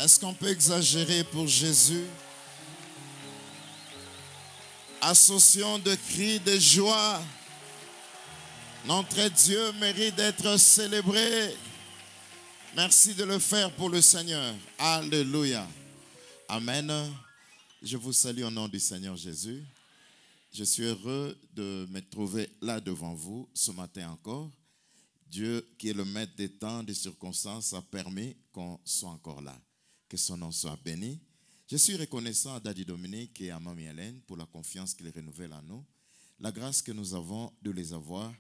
Est-ce qu'on peut exagérer pour Jésus? Associons de cris de joie. Notre Dieu mérite d'être célébré. Merci de le faire pour le Seigneur. Alléluia. Amen. Je vous salue au nom du Seigneur Jésus. Je suis heureux de me trouver là devant vous ce matin encore. Dieu, qui est le maître des temps, des circonstances, a permis qu'on soit encore là. Que son nom soit béni. Je suis reconnaissant à Daddy Dominique et à Mamie Hélène pour la confiance qu'ils renouvellent à nous. La grâce que nous avons de les avoir,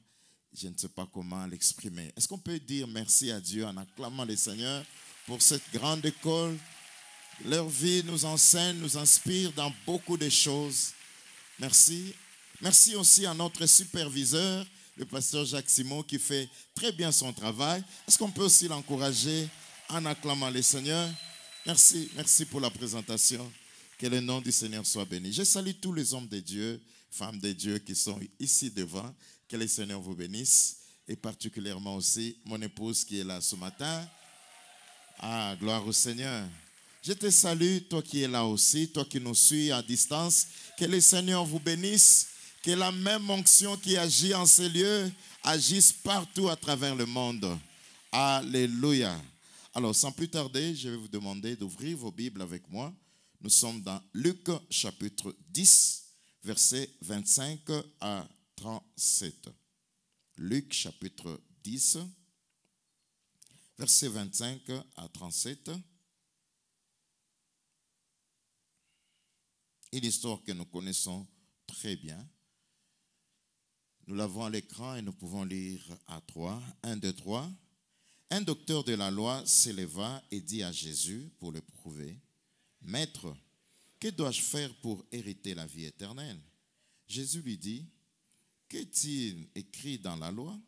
je ne sais pas comment l'exprimer. Est-ce qu'on peut dire merci à Dieu en acclamant le Seigneur pour cette grande école? Leur vie nous enseigne, nous inspire dans beaucoup de choses. Merci. Merci aussi à notre superviseur, le pasteur Jacques Simon, qui fait très bien son travail. Est-ce qu'on peut aussi l'encourager en acclamant le Seigneur? Merci, merci pour la présentation. Que le nom du Seigneur soit béni. Je salue tous les hommes de Dieu, femmes de Dieu qui sont ici devant. Que le Seigneur vous bénisse. Et particulièrement aussi mon épouse qui est là ce matin. Ah, gloire au Seigneur. Je te salue, toi qui es là aussi, toi qui nous suis à distance. Que le Seigneur vous bénisse. Que la même onction qui agit en ces lieux agisse partout à travers le monde. Alléluia. Alors, sans plus tarder, je vais vous demander d'ouvrir vos Bibles avec moi. Nous sommes dans Luc chapitre 10, versets 25 à 37. Luc chapitre 10, versets 25 à 37. Une histoire que nous connaissons très bien. Nous l'avons à l'écran et nous pouvons lire à 3. 1, 2, 3. Un docteur de la loi s'éleva et dit à Jésus pour le prouver, « Maître, que dois-je faire pour hériter la vie éternelle ?» Jésus lui dit, « Qu'est-il écrit dans la loi?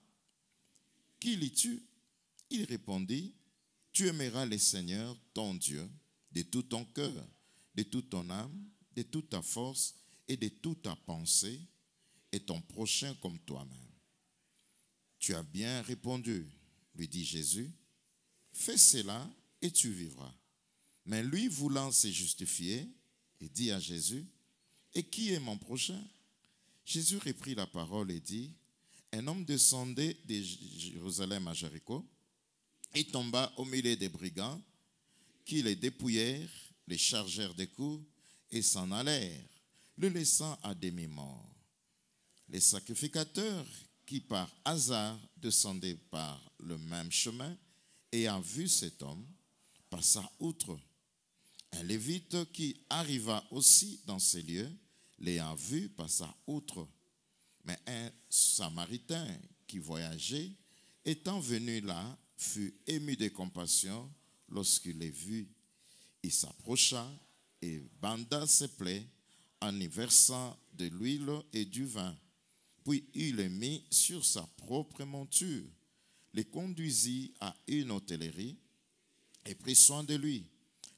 Qui lis-tu » Il répondit, « Tu aimeras le Seigneur, ton Dieu, de tout ton cœur, de toute ton âme, de toute ta force et de toute ta pensée, et ton prochain comme toi-même. » « Tu as bien répondu, » lui dit Jésus, « fais cela et tu vivras. » Mais lui, voulant se justifier, il dit à Jésus, « Et qui est mon prochain ?» Jésus reprit la parole et dit, « Un homme descendait de Jérusalem à Jéricho et tomba au milieu des brigands qui les dépouillèrent, les chargèrent des coups et s'en allèrent, le laissant à demi-mort. Les sacrificateurs qui par hasard descendaient par le même chemin, ayant vu cet homme, passa outre. Un lévite qui arriva aussi dans ces lieux, l'ayant vu, passa outre. Mais un samaritain qui voyageait, étant venu là, fut ému de compassion lorsqu'il les vit. Il s'approcha et banda ses plaies en y versant de l'huile et du vin. Puis il les mit sur sa propre monture, les conduisit à une hôtellerie et prit soin de lui.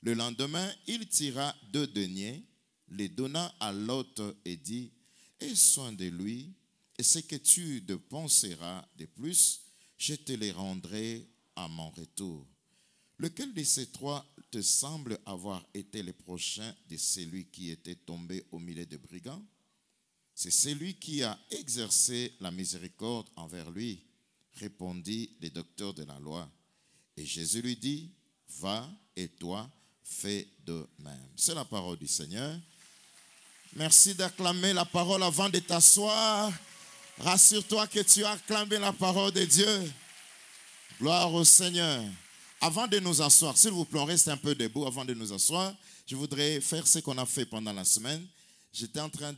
Le lendemain, il tira 2 deniers, les donna à l'hôte et dit, « Aie soin de lui, et ce que tu dépenseras de plus, je te les rendrai à mon retour. » Lequel de ces 3 te semble avoir été le prochain de celui qui était tombé au milieu des brigands? C'est celui qui a exercé la miséricorde envers lui, répondit le docteur de la loi. Et Jésus lui dit, va et toi, fais de même. C'est la parole du Seigneur. Merci d'acclamer la parole avant de t'asseoir. Rassure-toi que tu as acclamé la parole de Dieu. Gloire au Seigneur. Avant de nous asseoir, s'il vous plaît, on reste un peu debout avant de nous asseoir. Je voudrais faire ce qu'on a fait pendant la semaine. J'étais en train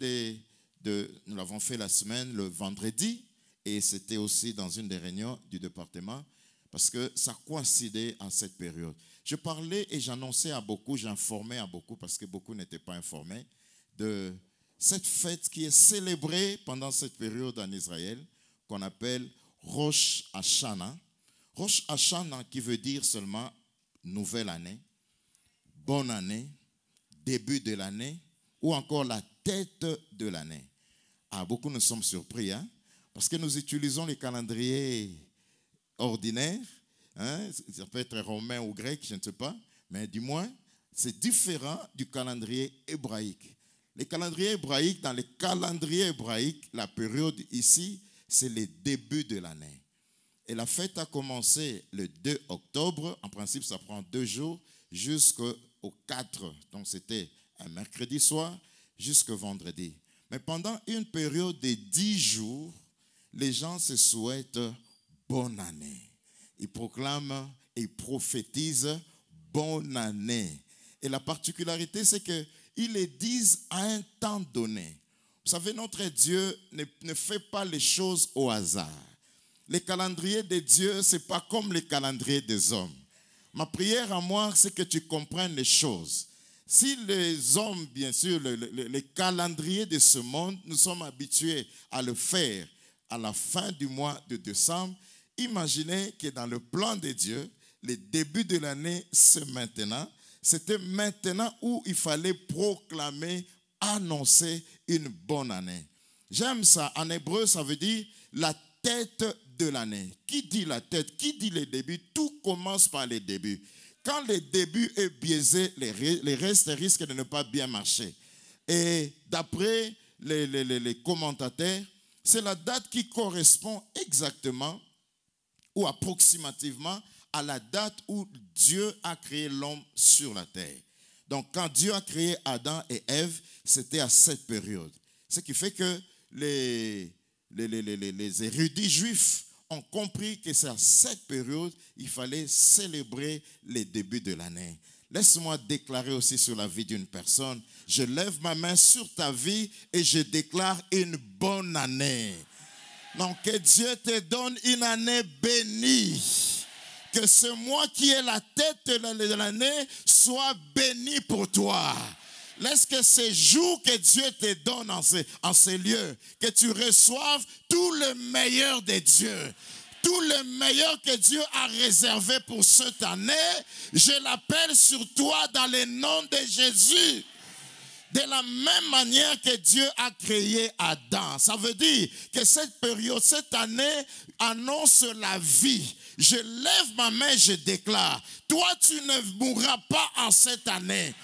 nous l'avons fait la semaine, le vendredi, et c'était aussi dans une des réunions du département, parce que ça coïncidait à cette période. Je parlais et j'annonçais à beaucoup, j'informais à beaucoup, parce que beaucoup n'étaient pas informés, de cette fête qui est célébrée pendant cette période en Israël, qu'on appelle Rosh Hashanah. Rosh Hashanah qui veut dire seulement nouvelle année, bonne année, début de l'année, ou encore la tête de l'année. Ah, beaucoup nous sommes surpris, hein? Parce que nous utilisons les calendriers ordinaires, hein? Ça peut être romain ou grec, je ne sais pas, Mais du moins, c'est différent du calendrier hébraïque. Les calendriers hébraïques, dans les calendriers hébraïques, la période ici, c'est le début de l'année. Et la fête a commencé le 2 octobre. En principe, ça prend 2 jours jusqu'au 4. Donc, c'était un mercredi soir jusqu'au vendredi. Mais pendant une période de 10 jours, les gens se souhaitent bonne année. Ils proclament et prophétisent bonne année. Et la particularité, c'est qu'ils le disent à un temps donné. Vous savez, notre Dieu ne fait pas les choses au hasard. Les calendriers de Dieu, ce n'est pas comme les calendriers des hommes. Ma prière à moi, c'est que tu comprennes les choses. Si les hommes, bien sûr, les calendriers de ce monde, nous sommes habitués à le faire à la fin du mois de décembre, imaginez que dans le plan de Dieu, le début de l'année, c'est maintenant. C'était maintenant où il fallait proclamer, annoncer une bonne année. J'aime ça. En hébreu, ça veut dire la tête de l'année. Qui dit la tête? Qui dit le début? Tout commence par le début. Quand le début est biaisé, les restes risquent de ne pas bien marcher. Et d'après les commentateurs, c'est la date qui correspond exactement ou approximativement à la date où Dieu a créé l'homme sur la terre. Donc, quand Dieu a créé Adam et Ève, c'était à cette période. Ce qui fait que les érudits juifs ont compris que c'est à cette période qu'il fallait célébrer les débuts de l'année. Laisse-moi déclarer aussi sur la vie d'une personne. Je lève ma main sur ta vie et je déclare une bonne année. Donc, que Dieu te donne une année bénie. Que ce mois qui est la tête de l'année soit béni pour toi. Laisse que ces jours que Dieu te donne en ces lieux, que tu reçoives tout le meilleur de Dieu. Tout le meilleur que Dieu a réservé pour cette année, je l'appelle sur toi dans le nom de Jésus. De la même manière que Dieu a créé Adam. Ça veut dire que cette période, cette année annonce la vie. Je lève ma main, je déclare. Toi, tu ne mourras pas en cette année.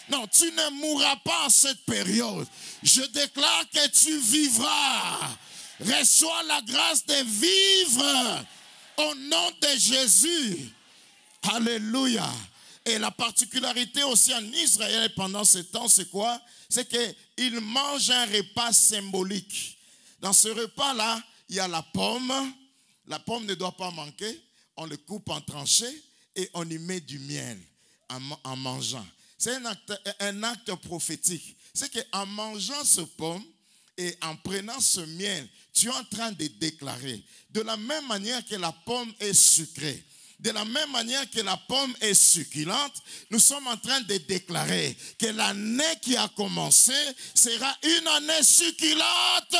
Non, tu ne mourras pas en cette période. Je déclare que tu vivras. Reçois la grâce de vivre au nom de Jésus. Alléluia. Et la particularité aussi en Israël pendant ce temps, c'est quoi? C'est qu'ils mangent un repas symbolique. Dans ce repas-là, il y a la pomme. La pomme ne doit pas manquer. On le coupe en tranchées et on y met du miel en mangeant. C'est un acte prophétique. C'est qu'en mangeant ce pomme et en prenant ce miel, tu es en train de déclarer. De la même manière que la pomme est sucrée, de la même manière que la pomme est succulente, nous sommes en train de déclarer que l'année qui a commencé sera une année succulente.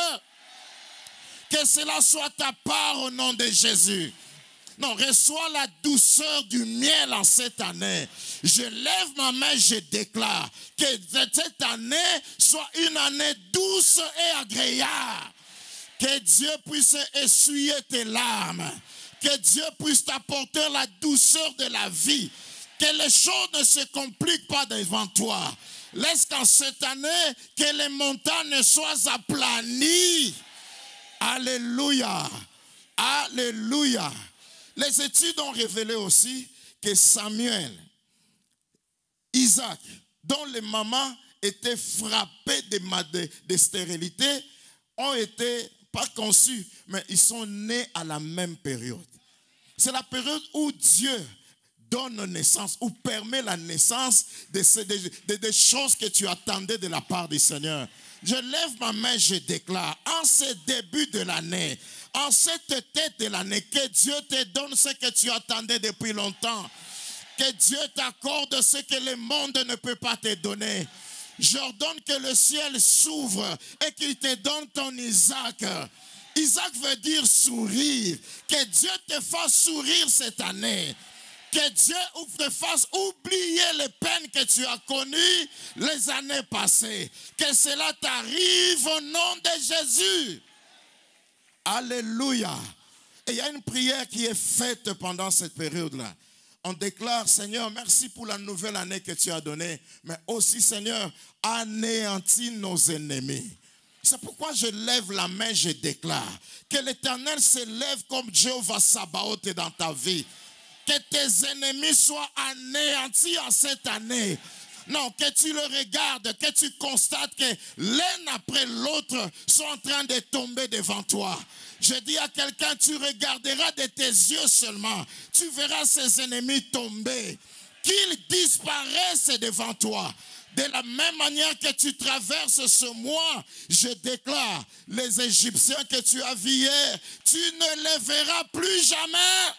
Que cela soit ta part au nom de Jésus. Non, reçois la douceur du miel en cette année. Je lève ma main, je déclare que cette année soit une année douce et agréable. Que Dieu puisse essuyer tes larmes. Que Dieu puisse t'apporter la douceur de la vie. Que les choses ne se compliquent pas devant toi. Laisse qu'en cette année, que les montagnes soient aplanies. Alléluia. Alléluia. Les études ont révélé aussi que Samuel, Isaac, dont les mamans étaient frappées de stérilité, ont été, pas conçus, mais ils sont nés à la même période. C'est la période où Dieu donne naissance, ou permet la naissance des choses que tu attendais de la part du Seigneur. Je lève ma main, je déclare, en ce début de l'année, en cette tête de l'année, que Dieu te donne ce que tu attendais depuis longtemps. Que Dieu t'accorde ce que le monde ne peut pas te donner. J'ordonne que le ciel s'ouvre et qu'il te donne ton Isaac. Isaac veut dire sourire. Que Dieu te fasse sourire cette année. Que Dieu te fasse oublier les peines que tu as connues les années passées. Que cela t'arrive au nom de Jésus. Alléluia. Et il y a une prière qui est faite pendant cette période-là. On déclare, Seigneur, merci pour la nouvelle année que tu as donnée, mais aussi, Seigneur, anéantis nos ennemis. C'est pourquoi je lève la main, je déclare que l'Éternel s'élève comme Jéhovah Sabaoth dans ta vie. Que tes ennemis soient anéantis en cette année. Non, que tu le regardes, que tu constates que l'un après l'autre sont en train de tomber devant toi. Je dis à quelqu'un, tu regarderas de tes yeux seulement. Tu verras ses ennemis tomber. Qu'ils disparaissent devant toi. De la même manière que tu traverses ce mois, je déclare, les Égyptiens que tu as vus hier, tu ne les verras plus jamais.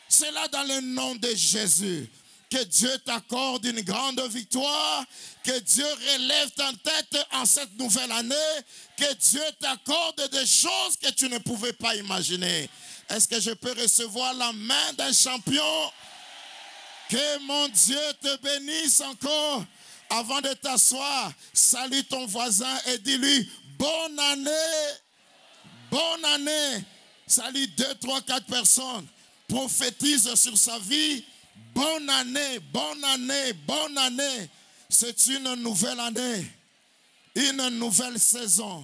C'est là dans le nom de Jésus. Que Dieu t'accorde une grande victoire. Que Dieu relève ta tête en cette nouvelle année. Que Dieu t'accorde des choses que tu ne pouvais pas imaginer. Est-ce que je peux recevoir la main d'un champion? Que mon Dieu te bénisse encore. Avant de t'asseoir, salue ton voisin et dis-lui bonne année. Bonne année. Salue 2, 3, 4 personnes. Prophétise sur sa vie. Bonne année, bonne année, bonne année. C'est une nouvelle année. Une nouvelle saison.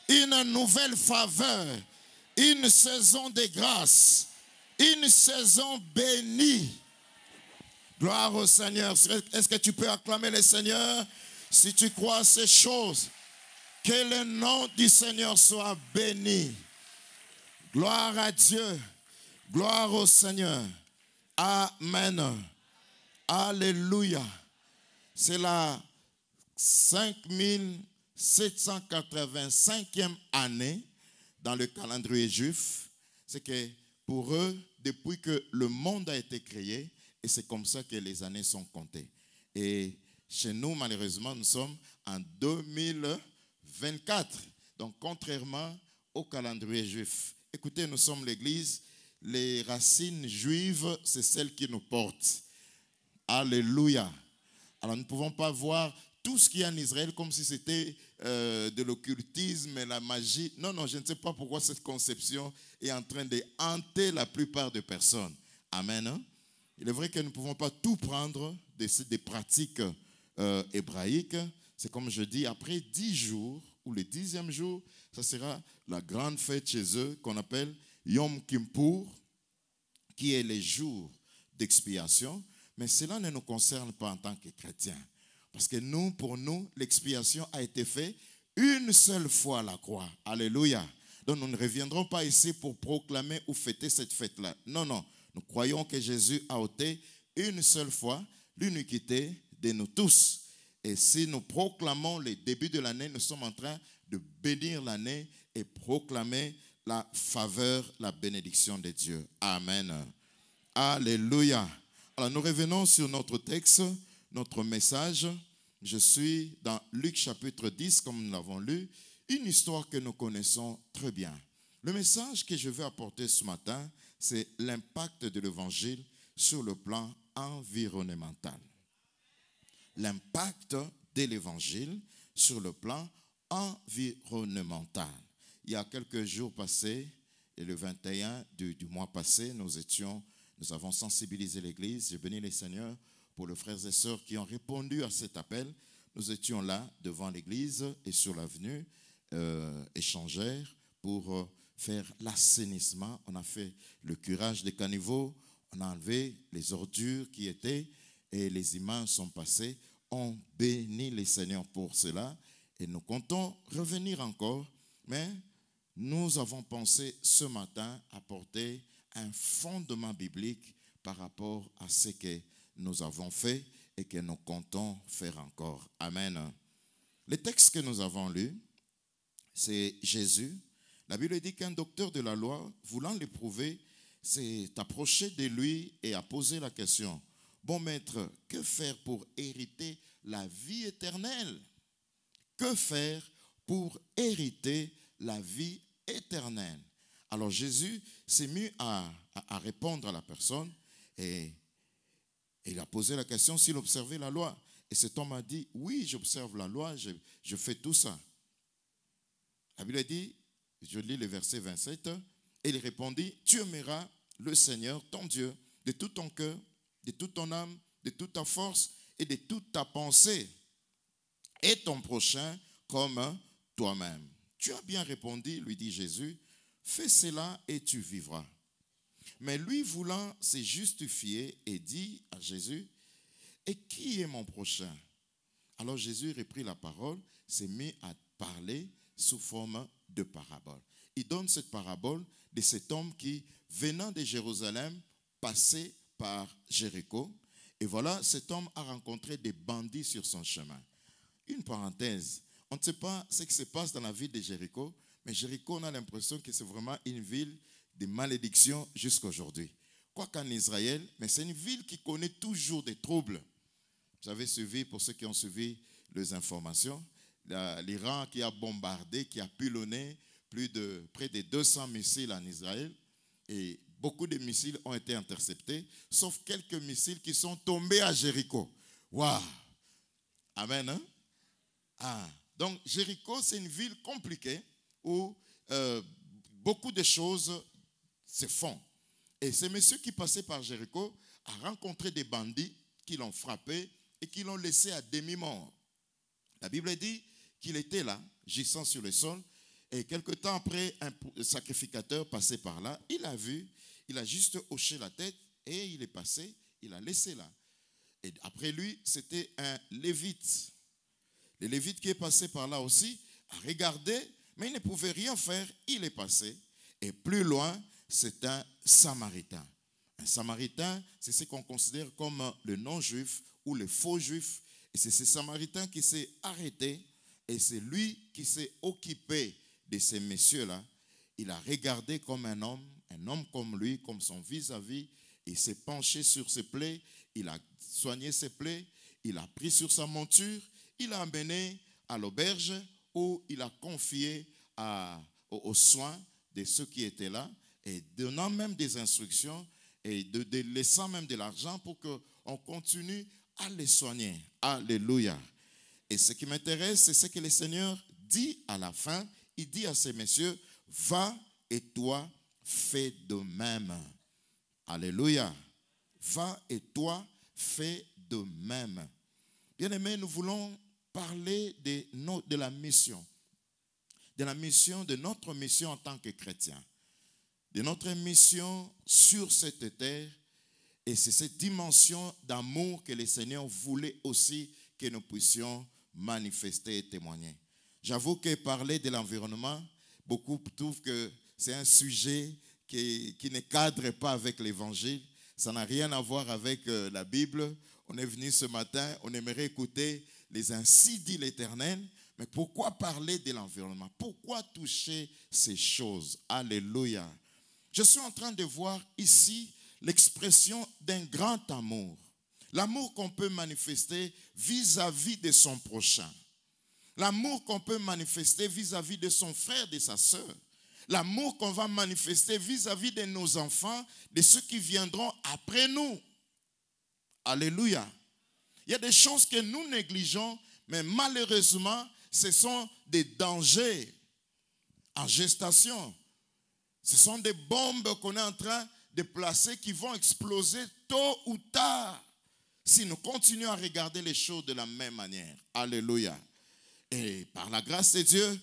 Une nouvelle faveur. Une saison de grâce. Une saison bénie. Gloire au Seigneur. Est-ce que tu peux acclamer le Seigneur? Si tu crois à ces choses, que le nom du Seigneur soit béni. Gloire à Dieu. Gloire au Seigneur. Amen. Alléluia. C'est la 5785e année dans le calendrier juif. C'est que pour eux, depuis que le monde a été créé, et c'est comme ça que les années sont comptées. Et chez nous, malheureusement, nous sommes en 2024. Donc, contrairement au calendrier juif. Écoutez, nous sommes l'Église. Les racines juives, c'est celles qui nous portent. Alléluia. Alors, nous ne pouvons pas voir tout ce qu'il y a en Israël comme si c'était de l'occultisme et la magie. Non, non, je ne sais pas pourquoi cette conception est en train de hanter la plupart des personnes. Amen. Hein? Il est vrai que nous ne pouvons pas tout prendre des pratiques hébraïques. C'est comme je dis, après 10 jours, ou le 10e jour, ça sera la grande fête chez eux qu'on appelle Yom Kippour, qui est le jour d'expiation. Mais cela ne nous concerne pas en tant que chrétiens. Parce que nous, pour nous, l'expiation a été faite une seule fois à la croix. Alléluia. Donc nous ne reviendrons pas ici pour proclamer ou fêter cette fête-là. Non, non. Nous croyons que Jésus a ôté une seule fois l'iniquité de nous tous. Et si nous proclamons le début de l'année, nous sommes en train de bénir l'année et proclamer la faveur, la bénédiction de Dieu. Amen. Alléluia. Alors nous revenons sur notre texte, notre message. Je suis dans Luc chapitre 10, comme nous l'avons lu, une histoire que nous connaissons très bien. Le message que je veux apporter ce matin, c'est l'impact de l'évangile sur le plan environnemental. L'impact de l'évangile sur le plan environnemental. Il y a quelques jours passés, et le 21 du mois passé, nous avons sensibilisé l'Église. J'ai béni le Seigneur pour les frères et sœurs qui ont répondu à cet appel. Nous étions là devant l'Église et sur l'avenue, échangèrent pour faire l'assainissement. On a fait le curage des caniveaux, on a enlevé les ordures qui étaient et les imams sont passés. On bénit les Seigneurs pour cela et nous comptons revenir encore. Mais nous avons pensé ce matin apporter un fondement biblique par rapport à ce que nous avons fait et que nous comptons faire encore. Amen. Le texte que nous avons lu, c'est Jésus. La Bible dit qu'un docteur de la loi, voulant l'éprouver, s'est approché de lui et a posé la question: bon maître, que faire pour hériter la vie éternelle? Que faire pour hériter la vie éternelle? Alors Jésus s'est mis à répondre à la personne et il a posé la question s'il observait la loi. Et cet homme a dit: oui, j'observe la loi, je fais tout ça. La Bible dit, je lis le verset 27, et il répondit: tu aimeras le Seigneur, ton Dieu, de tout ton cœur, de toute ton âme, de toute ta force et de toute ta pensée, et ton prochain comme toi-même. Tu as bien répondu, lui dit Jésus, fais cela et tu vivras. Mais lui voulant se justifier et dit à Jésus, et qui est mon prochain? Alors Jésus reprit la parole, s'est mis à parler sous forme de parabole. Il donne cette parabole de cet homme qui, venant de Jérusalem, passait par Jéricho. Et voilà, cet homme a rencontré des bandits sur son chemin. Une parenthèse, on ne sait pas ce qui se passe dans la ville de Jéricho, mais Jéricho, on a l'impression que c'est vraiment une ville de malédiction jusqu'à aujourd'hui. Quoiqu'en Israël, mais c'est une ville qui connaît toujours des troubles. Vous avez suivi, pour ceux qui ont suivi les informations, l'Iran qui a bombardé, qui a pilonné près de 200 missiles en Israël, et beaucoup de missiles ont été interceptés, sauf quelques missiles qui sont tombés à Jéricho. Waouh! Amen, hein? Ah. Donc, Jéricho, c'est une ville compliquée où beaucoup de choses se font. Et ce monsieur qui passait par Jéricho a rencontré des bandits qui l'ont frappé et qui l'ont laissé à demi-mort. La Bible dit qu'il était là, gissant sur le sol, et quelque temps après, un sacrificateur passait par là, il a vu, il a juste hoché la tête et il est passé, il a laissé là. Et après lui, c'était un lévite. Le lévite qui est passé par là aussi a regardé, mais il ne pouvait rien faire, il est passé. Et plus loin, c'est un samaritain. Un samaritain, c'est ce qu'on considère comme le non-juif ou le faux juif. Et c'est ce samaritain qui s'est arrêté et c'est lui qui s'est occupé de ces messieurs-là. Il a regardé comme un homme comme lui, comme son vis-à-vis. Il s'est penché sur ses plaies, il a soigné ses plaies, il a pris sur sa monture, il a amené à l'auberge où il a confié aux soins de ceux qui étaient là et donnant même des instructions et de laissant même de l'argent pour qu'on continue à les soigner. Alléluia. Et ce qui m'intéresse, c'est ce que le Seigneur dit à la fin. Il dit à ces messieurs, va et toi, fais de même. Alléluia. Va et toi, fais de même. Bien-aimés, nous voulons parler de la mission. De notre mission en tant que chrétiens. De notre mission sur cette terre. Et c'est cette dimension d'amour que le Seigneur voulait aussi que nous puissions manifester et témoigner. J'avoue que parler de l'environnement, beaucoup trouvent que c'est un sujet qui ne cadre pas avec l'évangile. Ça n'a rien à voir avec la Bible. On est venu ce matin, on aimerait écouter les ainsi dit l'Éternel. Mais pourquoi parler de l'environnement? Pourquoi toucher ces choses? Alléluia. Je suis en train de voir ici l'expression d'un grand amour. L'amour qu'on peut manifester vis-à-vis de son prochain. L'amour qu'on peut manifester vis-à-vis de son frère, de sa sœur. L'amour qu'on va manifester vis-à-vis de nos enfants, de ceux qui viendront après nous. Alléluia. Il y a des choses que nous négligeons, mais malheureusement, ce sont des dangers en gestation. Ce sont des bombes qu'on est en train de placer qui vont exploser tôt ou tard si nous continuons à regarder les choses de la même manière. Alléluia. Et par la grâce de Dieu,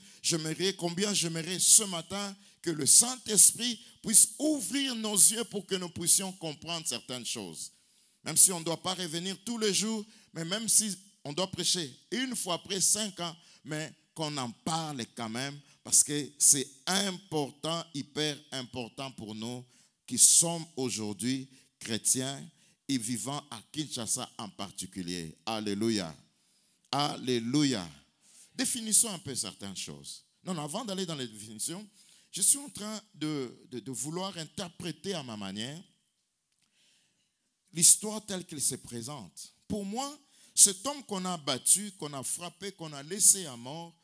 combien j'aimerais ce matin que le Saint-Esprit puisse ouvrir nos yeux pour que nous puissions comprendre certaines choses. Même si on ne doit pas revenir tous les jours, mais même si on doit prêcher une fois après 5 ans, mais qu'on en parle quand même, parce que c'est important, hyper important pour nous qui sommes aujourd'hui chrétiens et vivant à Kinshasa en particulier. Alléluia. Alléluia. Définissons un peu certaines choses. Non, avant d'aller dans les définitions, je suis en train de vouloir interpréter à ma manière l'histoire telle qu'elle se présente. Pour moi, cet homme qu'on a battu, qu'on a frappé, qu'on a laissé à mort,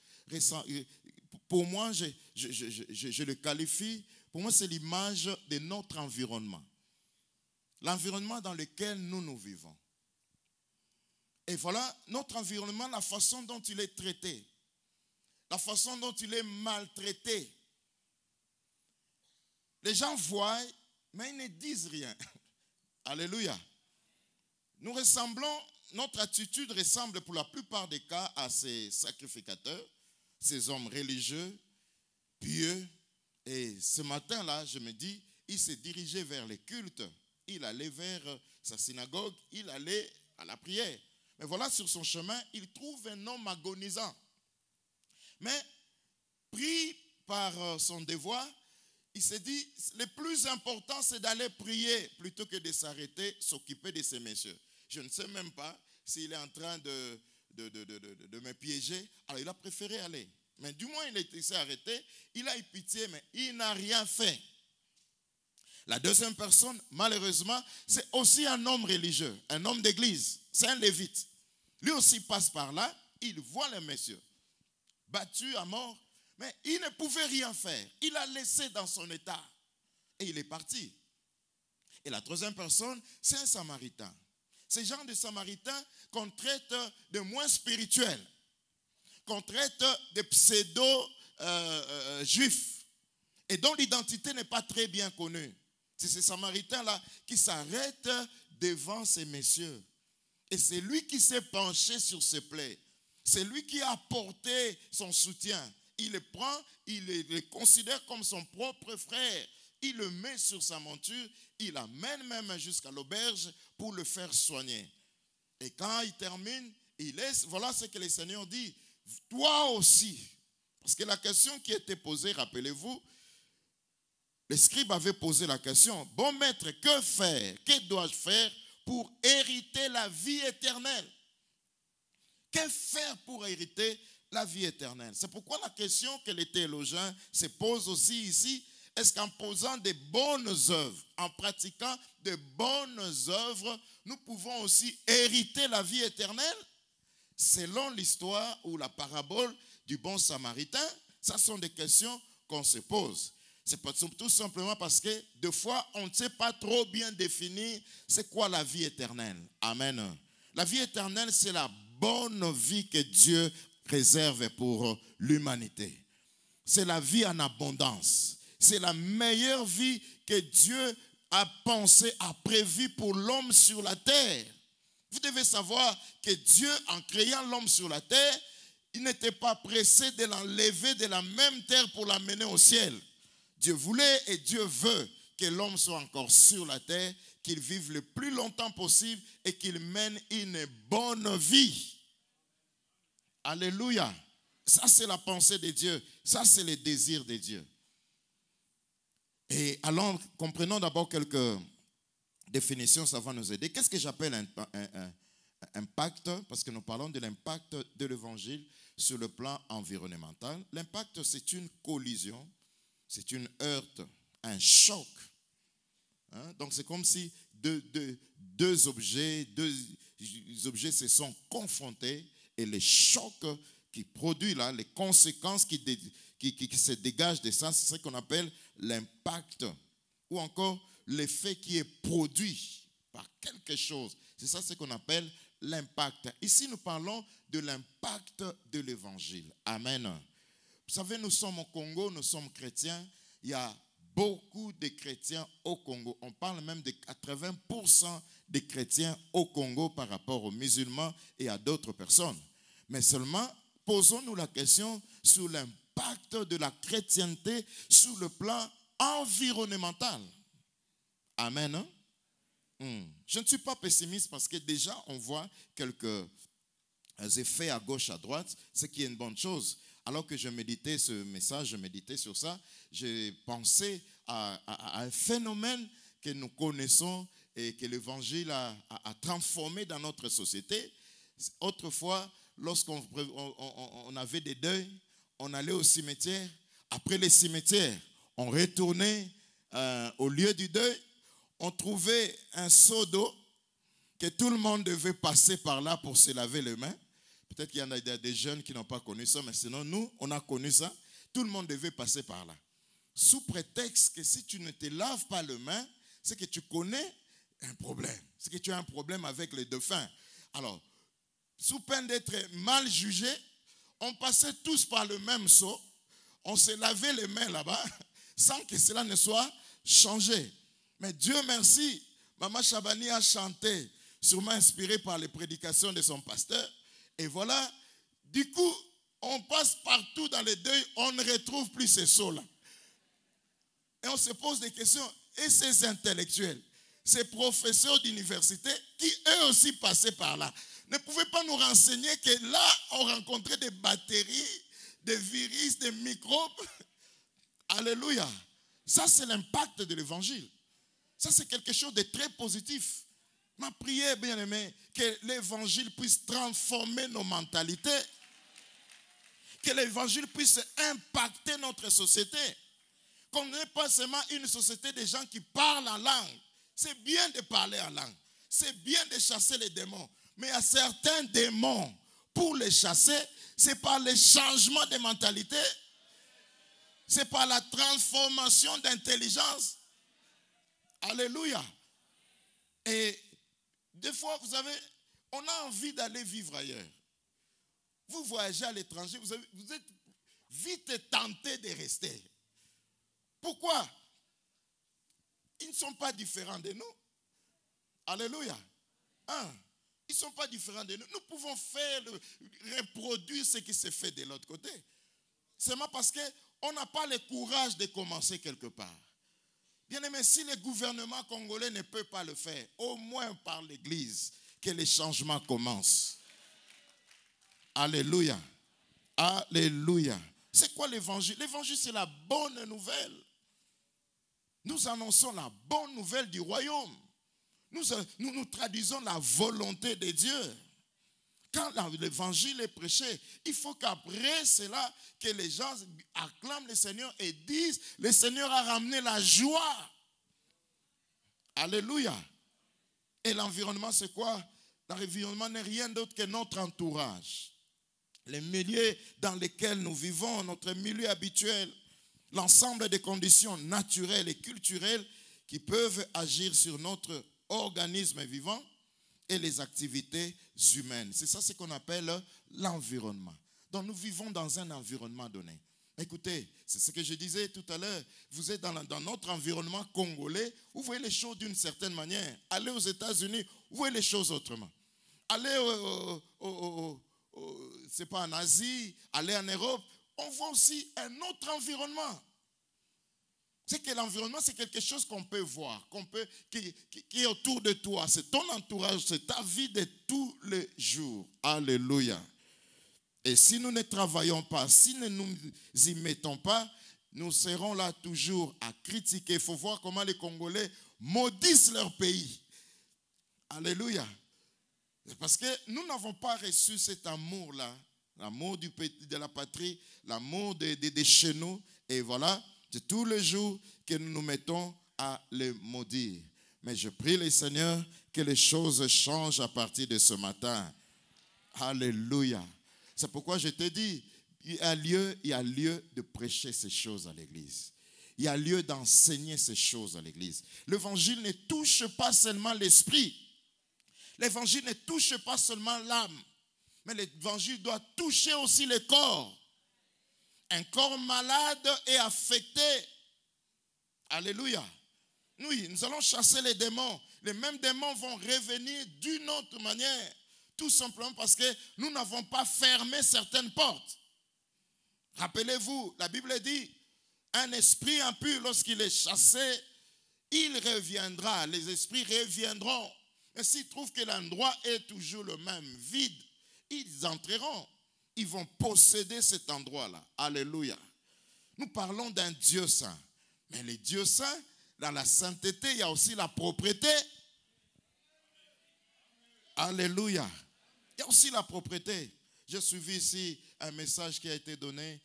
pour moi, je le qualifie, pour moi, c'est l'image de notre environnement. L'environnement dans lequel nous vivons. Et voilà, notre environnement, la façon dont il est traité, la façon dont il est maltraité. Les gens voient, mais ils ne disent rien. Alléluia. Nous ressemblons, notre attitude ressemble pour la plupart des cas à ces sacrificateurs, ces hommes religieux, pieux. Et ce matin-là, je me dis, il s'est dirigé vers les cultes. Il allait vers sa synagogue, il allait à la prière. Mais voilà, sur son chemin, il trouve un homme agonisant. Mais pris par son devoir, il s'est dit, le plus important, c'est d'aller prier plutôt que de s'arrêter, s'occuper de ces messieurs. Je ne sais même pas s'il est en train de me piéger. Alors, il a préféré aller. Mais du moins, il s'est arrêté. Il a eu pitié, mais il n'a rien fait. La deuxième personne, malheureusement, c'est aussi un homme religieux, un homme d'église. C'est un lévite. Lui aussi passe par là. Il voit les messieurs battus à mort. Mais il ne pouvait rien faire. Il a laissé dans son état. Et il est parti. Et la troisième personne, c'est un samaritain. C'est le genre de samaritain qu'on traite de moins spirituel. Qu'on traite de pseudo-juifs. Et dont l'identité n'est pas très bien connue. C'est ces samaritains-là qui s'arrêtent devant ces messieurs. Et c'est lui qui s'est penché sur ses plaies. C'est lui qui a apporté son soutien. Il le prend, il le considère comme son propre frère. Il le met sur sa monture, il l'amène même jusqu'à l'auberge pour le faire soigner. Et quand il termine, il laisse, voilà ce que le Seigneur dit. Toi aussi. Parce que la question qui était posée, rappelez-vous, les scribes avaient posé la question, bon maître, que faire? Que dois-je faire pour hériter la vie éternelle? Que faire pour hériter la vie éternelle? C'est pourquoi la question que les théologiens se posent aussi ici, est-ce qu'en posant de bonnes œuvres, en pratiquant de bonnes œuvres, nous pouvons aussi hériter la vie éternelle? Selon l'histoire ou la parabole du bon samaritain, ça sont des questions qu'on se pose. C'est tout simplement parce que des fois, on ne sait pas trop bien définir c'est quoi la vie éternelle. Amen. La vie éternelle, c'est la bonne vie que Dieu réserve pour l'humanité. C'est la vie en abondance. C'est la meilleure vie que Dieu a pensé, a prévue pour l'homme sur la terre. Vous devez savoir que Dieu, en créant l'homme sur la terre, il n'était pas pressé de l'enlever de la même terre pour l'amener au ciel. Dieu voulait et Dieu veut que l'homme soit encore sur la terre, qu'il vive le plus longtemps possible et qu'il mène une bonne vie. Alléluia. Ça, c'est la pensée de Dieu. Ça, c'est le désir de Dieu. Et alors, comprenons d'abord quelques définitions, ça va nous aider. Qu'est-ce que j'appelle un impact? Parce que nous parlons de l'impact de l'évangile sur le plan environnemental. L'impact, c'est une collision, c'est une heurte, un choc. Hein? Donc, c'est comme si deux objets se sont confrontés et les chocs qui produisent là, les conséquences qui se dégagent de ça, c'est ce qu'on appelle l'impact. Ou encore l'effet qui est produit par quelque chose. C'est ça ce qu'on appelle l'impact. Ici, nous parlons de l'impact de l'évangile. Amen. Vous savez, nous sommes au Congo, nous sommes chrétiens. Il y a beaucoup de chrétiens au Congo. On parle même de 80% des chrétiens au Congo par rapport aux musulmans et à d'autres personnes. Mais seulement, posons-nous la question sur l'impact de la chrétienté sur le plan environnemental. Amen. Hein? Je ne suis pas pessimiste parce que déjà on voit quelques effets à gauche, à droite, ce qui est une bonne chose. Alors que je méditais ce message, je méditais sur ça, j'ai pensé à un phénomène que nous connaissons et que l'évangile a transformé dans notre société. Autrefois, lorsqu'on avait des deuils, on allait au cimetière. Après les cimetières, on retournait au lieu du deuil. On trouvait un seau d'eau que tout le monde devait passer par là pour se laver les mains. Peut-être qu'il y en a des jeunes qui n'ont pas connu ça, mais sinon nous, on a connu ça. Tout le monde devait passer par là. Sous prétexte que si tu ne te laves pas les mains, c'est que tu connais un problème. C'est que tu as un problème avec les dauphins. Alors, sous peine d'être mal jugé, on passait tous par le même seau. On se lavait les mains là-bas sans que cela ne soit changé. Mais Dieu merci, Maman Chabani a chanté, sûrement inspirée par les prédications de son pasteur. Et voilà, du coup, on passe partout dans les deuils, on ne retrouve plus ces sceaux-là. Et on se pose des questions. Et ces intellectuels, ces professeurs d'université, qui eux aussi passaient par là, ne pouvaient pas nous renseigner que là, on rencontrait des bactéries, des virus, des microbes. Alléluia. Ça, c'est l'impact de l'évangile. Ça, c'est quelque chose de très positif. Ma prière, bien aimé, que l'évangile puisse transformer nos mentalités. Que l'évangile puisse impacter notre société. Qu'on n'ait pas seulement une société de gens qui parlent en langue. C'est bien de parler en langue. C'est bien de chasser les démons. Mais il y a certains démons, pour les chasser, c'est par le changement de mentalité. C'est par la transformation d'intelligence. Alléluia. Et des fois, vous savez, on a envie d'aller vivre ailleurs. Vous voyagez à l'étranger, vous êtes vite tenté de rester. Pourquoi? Ils ne sont pas différents de nous. Alléluia. Ils ne sont pas différents de nous. Nous pouvons reproduire ce qui se fait de l'autre côté. Seulement parce qu'on n'a pas le courage de commencer quelque part. Bien aimé, si le gouvernement congolais ne peut pas le faire, au moins par l'Église, que les changements commencent. Alléluia. Alléluia. C'est quoi l'évangile? L'évangile, c'est la bonne nouvelle. Nous annonçons la bonne nouvelle du royaume. Nous traduisons la volonté de Dieu. Quand l'évangile est prêché, il faut qu'après cela, que les gens acclament le Seigneur et disent, le Seigneur a ramené la joie. Alléluia. Et l'environnement, c'est quoi? L'environnement n'est rien d'autre que notre entourage. Les milieux dans lesquels nous vivons, notre milieu habituel, l'ensemble des conditions naturelles et culturelles qui peuvent agir sur notre organisme vivant et les activités humaines. C'est ça ce qu'on appelle l'environnement. Donc nous vivons dans un environnement donné. Écoutez, c'est ce que je disais tout à l'heure. Vous êtes dans notre environnement congolais, vous voyez les choses d'une certaine manière. Allez aux États-Unis, vous voyez les choses autrement. Allez c'est pas en Asie, allez en Europe, on voit aussi un autre environnement. C'est que l'environnement, c'est quelque chose qu'on peut voir, qui est autour de toi. C'est ton entourage, c'est ta vie de tous les jours. Alléluia. Et si nous ne travaillons pas, si nous ne nous y mettons pas, nous serons là toujours à critiquer. Il faut voir comment les Congolais maudissent leur pays. Alléluia. Parce que nous n'avons pas reçu cet amour-là, l'amour du pays, de la patrie, l'amour de chez nous. Et voilà, c'est tous les jours que nous nous mettons à les maudire. Mais je prie le Seigneur que les choses changent à partir de ce matin. Alléluia. C'est pourquoi je te dis, il y a lieu de prêcher ces choses à l'église. Il y a lieu d'enseigner ces choses à l'église. L'évangile ne touche pas seulement l'esprit. L'évangile ne touche pas seulement l'âme. Mais l'évangile doit toucher aussi le corps. Un corps malade est affecté. Alléluia. Oui, nous allons chasser les démons. Les mêmes démons vont revenir d'une autre manière. Tout simplement parce que nous n'avons pas fermé certaines portes. Rappelez-vous, la Bible dit, un esprit impur, lorsqu'il est chassé, il reviendra. Les esprits reviendront. Et s'ils trouvent que l'endroit est toujours le même, vide, ils entreront. Ils vont posséder cet endroit-là. Alléluia. Nous parlons d'un Dieu saint. Mais le Dieu saint, dans la sainteté, il y a aussi la propreté. Alléluia. Il y a aussi la propreté. J'ai suivi ici un message qui a été donné.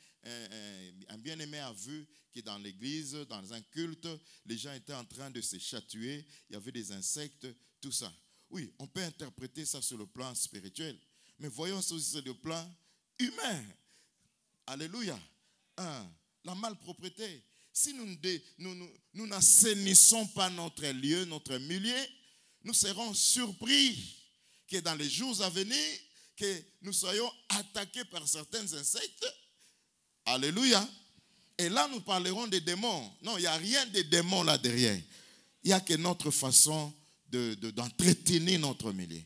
Un bien-aimé a vu que dans l'église, dans un culte, les gens étaient en train de se chatouiller. Il y avait des insectes, tout ça. Oui, on peut interpréter ça sur le plan spirituel. Mais voyons ça aussi sur le plan humain. Alléluia. La malpropreté. Si nous n'assainissons pas notre lieu, notre milieu, nous serons surpris que dans les jours à venir, que nous soyons attaqués par certains insectes. Alléluia. Et là, nous parlerons des démons. Non, il n'y a rien de démons là derrière. Il n'y a que notre façon d'entretenir notre milieu.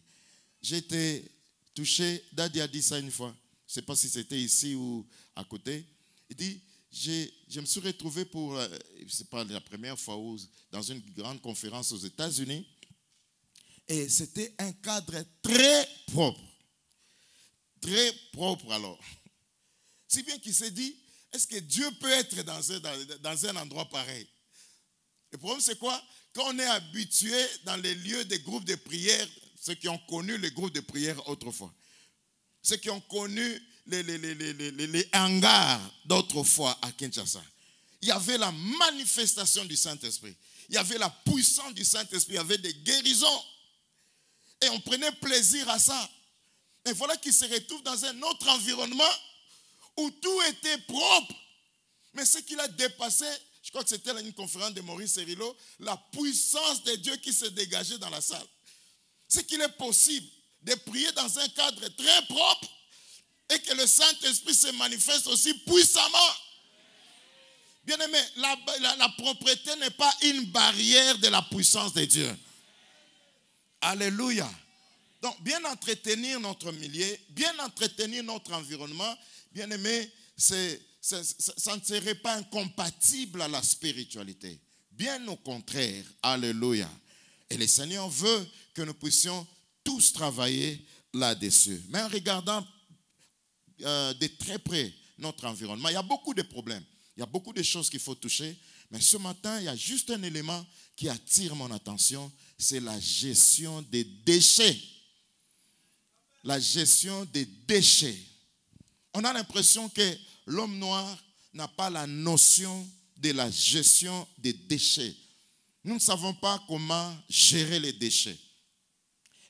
J'ai été touché, Daddy a dit ça une fois, je ne sais pas si c'était ici ou à côté. Il dit, je me suis retrouvé pour, c'est pas la première fois, dans une grande conférence aux États-Unis, et c'était un cadre très propre. Très propre alors. Si bien qu'il s'est dit, est-ce que Dieu peut être dans un endroit pareil? Le problème c'est quoi? Quand on est habitué dans les lieux des groupes de prière, ceux qui ont connu les groupes de prière autrefois, ceux qui ont connu les hangars d'autrefois à Kinshasa, il y avait la manifestation du Saint-Esprit. Il y avait la puissance du Saint-Esprit. Il y avait des guérisons. Et on prenait plaisir à ça. Et voilà qu'il se retrouve dans un autre environnement où tout était propre. Mais ce qu'il a dépassé, je crois que c'était une conférence de Maurice Cerrillo, la puissance de Dieu qui se dégageait dans la salle. C'est qu'il est possible de prier dans un cadre très propre et que le Saint-Esprit se manifeste aussi puissamment. Bien-aimé, la propreté n'est pas une barrière de la puissance de Dieu. Alléluia. Donc, bien entretenir notre milieu, bien entretenir notre environnement, bien-aimé, ça ne serait pas incompatible à la spiritualité. Bien au contraire. Alléluia. Et le Seigneur veut que nous puissions tous travailler là-dessus. Mais en regardant de très près notre environnement, il y a beaucoup de problèmes. Il y a beaucoup de choses qu'il faut toucher. Mais ce matin, il y a juste un élément qui attire mon attention. C'est la gestion des déchets. La gestion des déchets. On a l'impression que l'homme noir n'a pas la notion de la gestion des déchets. Nous ne savons pas comment gérer les déchets.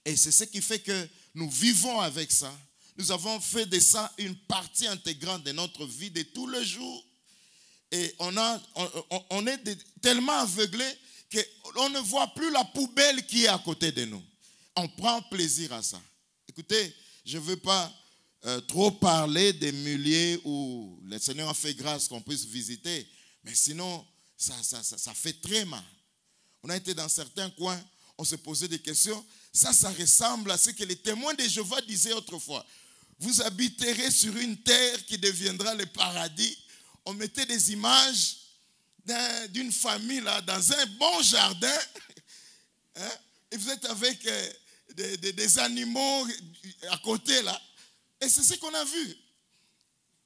Et c'est ce qui fait que nous vivons avec ça. Nous avons fait de ça une partie intégrante de notre vie de tous les jours. Et on est tellement aveuglés qu'on ne voit plus la poubelle qui est à côté de nous. On prend plaisir à ça. Écoutez, je ne veux pas trop parler des milieux où le Seigneur a fait grâce qu'on puisse visiter, mais sinon, ça fait très mal. On a été dans certains coins, on se posait des questions. Ça ressemble à ce que les témoins de Jéhovah disaient autrefois. Vous habiterez sur une terre qui deviendra le paradis. On mettait des images d'une famille là, dans un bon jardin. Hein? Et vous êtes avec des animaux à côté là. Et c'est ce qu'on a vu.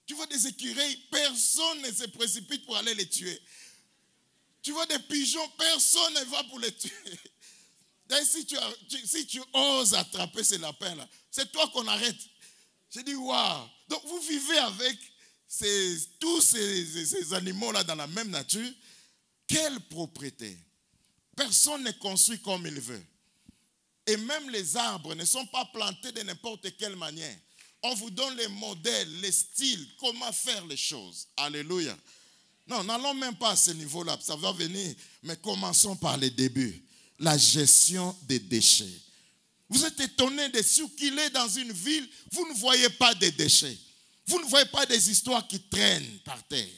Tu vois des écureuils, personne ne se précipite pour aller les tuer. Tu vois des pigeons, personne ne va pour les tuer. Si tu oses attraper ces lapins-là, c'est toi qu'on arrête. J'ai dit, waouh. Donc vous vivez avec tous ces animaux-là dans la même nature. Quelle propriété. Personne ne construit comme il veut. Et même les arbres ne sont pas plantés de n'importe quelle manière. On vous donne les modèles, les styles, comment faire les choses. Alléluia. Non, n'allons même pas à ce niveau-là, ça va venir. Mais commençons par les débuts. La gestion des déchets. Vous êtes étonné de ce qu'il est dans une ville, vous ne voyez pas des déchets. Vous ne voyez pas des histoires qui traînent par terre.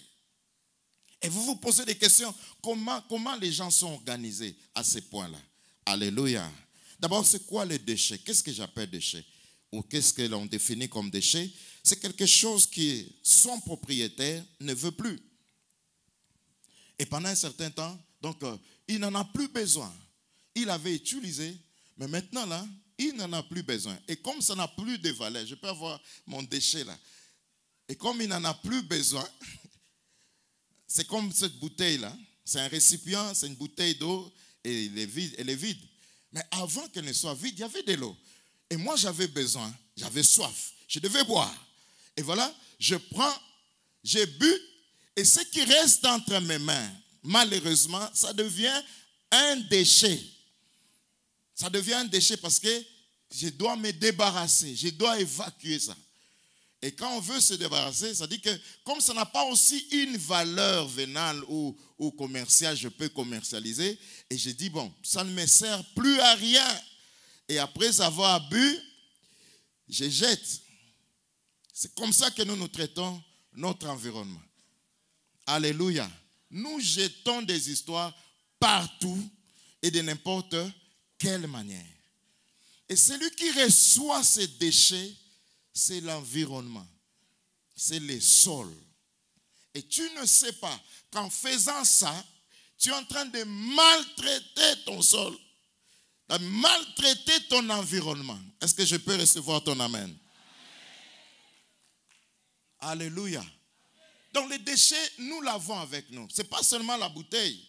Et vous vous posez des questions, comment les gens sont organisés à ce point-là? Alléluia. D'abord, c'est quoi les déchets? Qu'est-ce que j'appelle déchets? Ou qu'est-ce que l'on définit comme déchet? C'est quelque chose qui, son propriétaire, ne veut plus. Et pendant un certain temps, donc, il n'en a plus besoin. Il avait utilisé, mais maintenant, là, il n'en a plus besoin. Et comme ça n'a plus de valeur, je peux avoir mon déchet là. Et comme il n'en a plus besoin, c'est comme cette bouteille-là. C'est un récipient, c'est une bouteille d'eau, et elle est vide. Mais avant qu'elle ne soit vide, il y avait de l'eau. Et moi, j'avais besoin, j'avais soif, je devais boire. Et voilà, je prends, j'ai bu, et ce qui reste entre mes mains, malheureusement, ça devient un déchet. Ça devient un déchet parce que je dois me débarrasser, je dois évacuer ça. Et quand on veut se débarrasser, ça dit que comme ça n'a pas aussi une valeur vénale ou commerciale, je peux commercialiser. Et j'ai dit, bon, ça ne me sert plus à rien. Et après avoir bu, je jette. C'est comme ça que nous traitons notre environnement. Alléluia. Nous jetons des histoires partout et de n'importe quelle manière? Et celui qui reçoit ces déchets, c'est l'environnement, c'est les sols. Et tu ne sais pas qu'en faisant ça, tu es en train de maltraiter ton sol, de maltraiter ton environnement. Est-ce que je peux recevoir ton amen? Alléluia. Donc les déchets, nous l'avons avec nous. Ce n'est pas seulement la bouteille.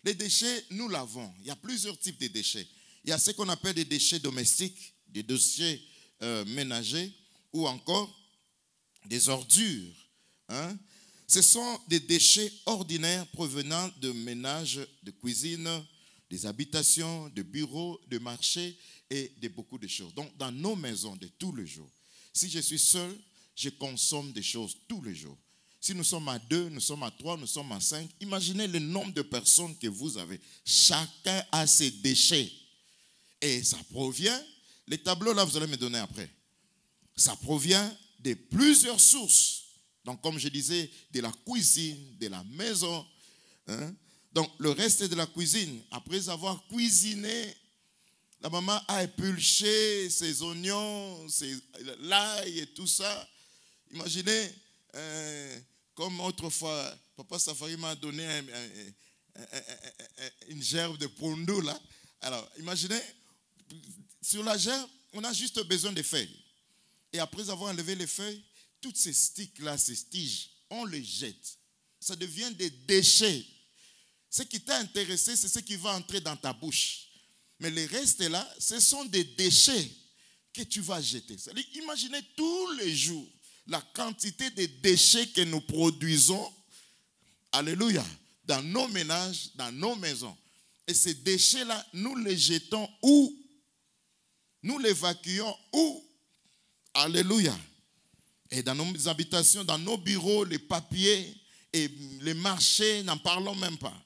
Les déchets, nous l'avons. Il y a plusieurs types de déchets. Il y a ce qu'on appelle des déchets domestiques, des déchets ménagers ou encore des ordures. Hein? Ce sont des déchets ordinaires provenant de ménages, de cuisine, des habitations, de bureaux, de marchés et de beaucoup de choses. Donc dans nos maisons de tous les jours, si je suis seul, je consomme des choses tous les jours. Si nous sommes à 2, nous sommes à 3, nous sommes à 5, imaginez le nombre de personnes que vous avez. Chacun a ses déchets. Et ça provient, les tableaux là, vous allez me donner après. Ça provient de plusieurs sources. Donc, comme je disais, de la cuisine, de la maison. Hein? Donc, le reste de la cuisine, après avoir cuisiné, la maman a épulché ses oignons, l'ail et tout ça. Imaginez, comme autrefois, Papa Safari m'a donné une gerbe de pondou là. Alors, imaginez, sur la gerbe, on a juste besoin de feuilles. Et après avoir enlevé les feuilles, toutes ces sticks-là, ces tiges, on les jette. Ça devient des déchets. Ce qui t'a intéressé, c'est ce qui va entrer dans ta bouche. Mais les restes là, ce sont des déchets que tu vas jeter. Imaginez tous les jours la quantité de déchets que nous produisons, alléluia, dans nos ménages, dans nos maisons. Et ces déchets-là, nous les jetons où? Nous les évacuons où? Alléluia. Et dans nos habitations, dans nos bureaux, les papiers et les marchés, n'en parlons même pas.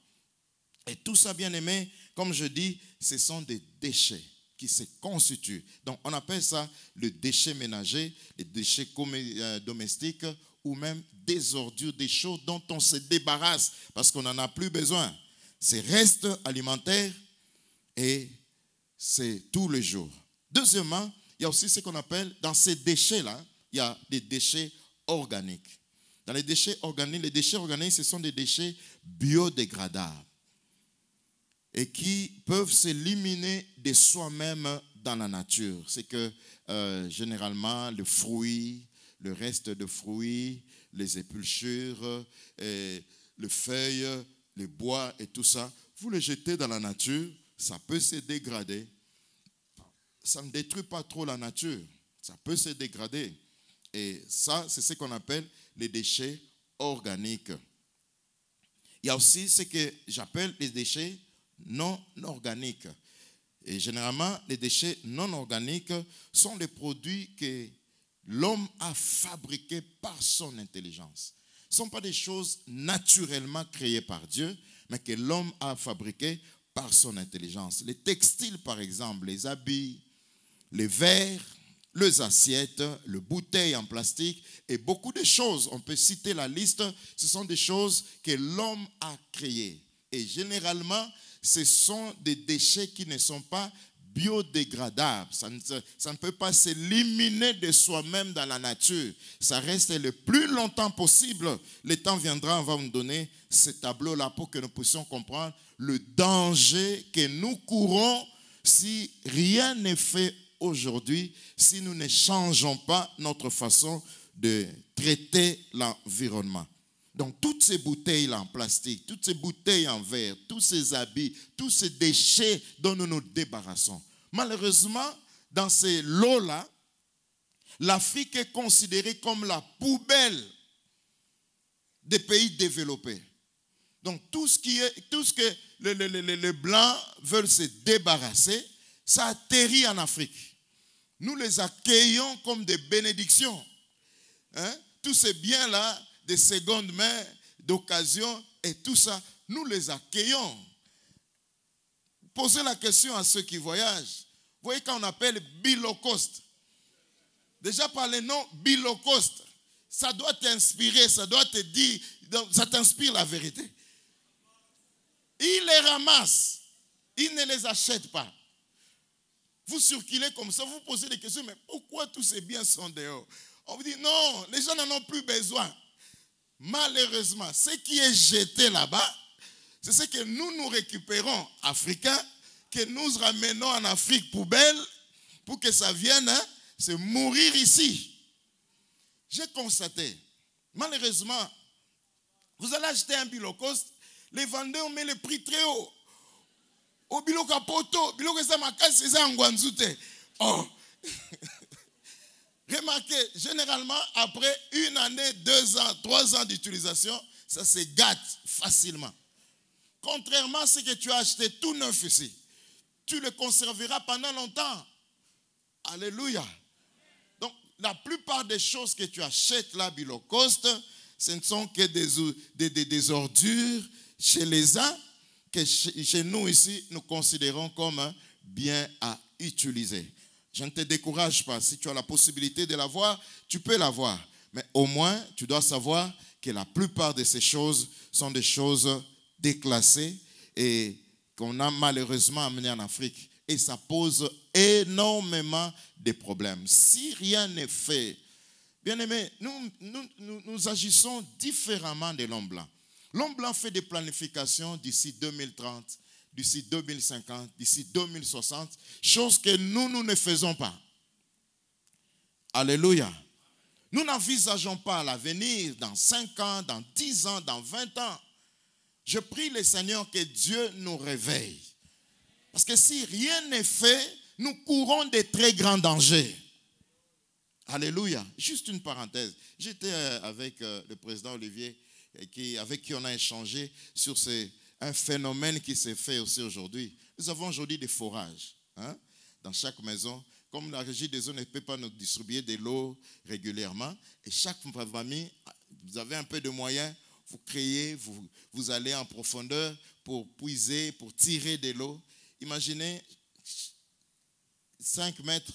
Et tout ça, bien aimé, comme je dis, ce sont des déchets qui se constituent. Donc, on appelle ça le déchet ménager, les déchets domestiques ou même des ordures, des choses dont on se débarrasse parce qu'on n'en a plus besoin. C'est restes alimentaires et c'est tous les jours. Deuxièmement, il y a aussi ce qu'on appelle, dans ces déchets-là, il y a des déchets organiques. Dans les déchets organiques, ce sont des déchets biodégradables et qui peuvent s'éliminer de soi-même dans la nature. C'est que généralement, le fruit, le reste de fruits, les épulchures, les feuilles, les bois et tout ça, vous les jetez dans la nature, ça peut se dégrader. Ça ne détruit pas trop la nature, ça peut se dégrader. Et ça, c'est ce qu'on appelle les déchets organiques. Il y a aussi ce que j'appelle les déchets non organiques. Et généralement, les déchets non organiques sont les produits que l'homme a fabriqués par son intelligence. Ce ne sont pas des choses naturellement créées par Dieu, mais que l'homme a fabriquées par son intelligence. Les textiles, par exemple, les habits, les verres, les assiettes, les bouteilles en plastique et beaucoup de choses. On peut citer la liste. Ce sont des choses que l'homme a créées. Et généralement, ce sont des déchets qui ne sont pas biodégradables. Ça ne peut pas s'éliminer de soi-même dans la nature. Ça reste le plus longtemps possible. Le temps viendra, on va nous donner ce tableau-là pour que nous puissions comprendre le danger que nous courons si rien n'est fait aujourd'hui, si nous ne changeons pas notre façon de traiter l'environnement. Donc, toutes ces bouteilles-là en plastique, toutes ces bouteilles en verre, tous ces habits, tous ces déchets dont nous nous débarrassons. Malheureusement, dans ces lots-là, l'Afrique est considérée comme la poubelle des pays développés. Donc, tout ce que les Blancs veulent se débarrasser, ça atterrit en Afrique. Nous les accueillons comme des bénédictions. Hein? Tous ces biens-là, de seconde main, d'occasion, et tout ça, nous les accueillons. Posez la question à ceux qui voyagent. Vous voyez quand on appelle bilocost. Déjà par le nom bilocost, ça doit t'inspirer, ça doit te dire, ça t'inspire la vérité. Ils les ramassent, ils ne les achètent pas. vous circulez comme ça, vous posez des questions, mais pourquoi tous ces biens sont dehors? On vous dit non, les gens n'en ont plus besoin. Malheureusement, ce qui est jeté là-bas, c'est ce que nous récupérons, Africains, que nous ramenons en Afrique poubelle pour que ça vienne se mourir ici. J'ai constaté, malheureusement, vous allez acheter un Bilocost, les vendeurs mettent le prix très haut. Au Biloko Poto, Biloko Samakasi, c'est ça en Guanzoute. Oh! Remarquez, généralement, après 1 année, 2 ans, 3 ans d'utilisation, ça se gâte facilement. Contrairement à ce que tu as acheté tout neuf ici, tu le conserveras pendant longtemps. Alléluia. Donc, la plupart des choses que tu achètes là, Bilocost, ce ne sont que des ordures chez les uns, que chez nous ici, nous considérons comme bien à utiliser. Je ne te décourage pas. Si tu as la possibilité de l'avoir, tu peux l'avoir. Mais au moins, tu dois savoir que la plupart de ces choses sont des choses déclassées et qu'on a malheureusement amenées en Afrique. Et ça pose énormément de problèmes. Si rien n'est fait, bien aimé, nous agissons différemment de l'homme blanc. L'homme blanc fait des planifications d'ici 2030, d'ici 2050, d'ici 2060, chose que nous ne faisons pas. Alléluia. Nous n'envisageons pas l'avenir dans 5 ans, dans 10 ans, dans 20 ans. Je prie le Seigneur que Dieu nous réveille. Parce que si rien n'est fait, nous courons de très grands dangers. Alléluia. Juste une parenthèse. J'étais avec le président Olivier, avec qui on a échangé sur un phénomène qui s'est fait aussi aujourd'hui. Nous avons aujourd'hui des forages dans chaque maison. Comme la régie des eaux ne peut pas nous distribuer de l'eau régulièrement, et chaque famille, vous avez un peu de moyens, vous créez, vous allez en profondeur pour puiser, pour tirer de l'eau. Imaginez 5 mètres,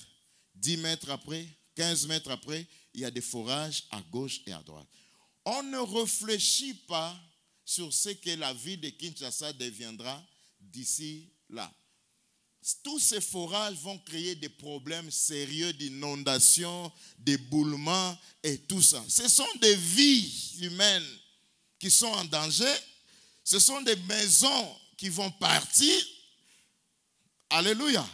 10 mètres après, 15 mètres après, il y a des forages à gauche et à droite. On ne réfléchit pas sur ce que la ville de Kinshasa deviendra d'ici là. Tous ces forages vont créer des problèmes sérieux d'inondation, d'éboulement et tout ça. Ce sont des vies humaines qui sont en danger. Ce sont des maisons qui vont partir. Alléluia.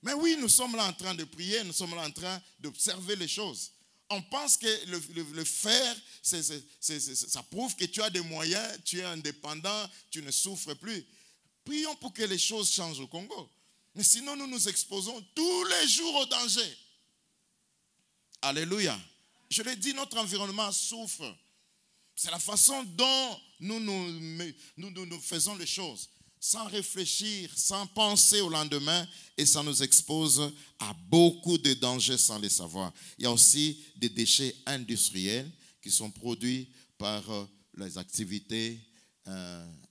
Mais oui, nous sommes là en train de prier, nous sommes là en train d'observer les choses. On pense que le faire, ça prouve que tu as des moyens, tu es indépendant, tu ne souffres plus. Prions pour que les choses changent au Congo. Mais sinon, nous nous exposons tous les jours au danger. Alléluia. Je l'ai dit, notre environnement souffre. C'est la façon dont nous faisons les choses. Sans réfléchir, sans penser au lendemain, et ça nous expose à beaucoup de dangers sans les savoir. Il y a aussi des déchets industriels qui sont produits par les activités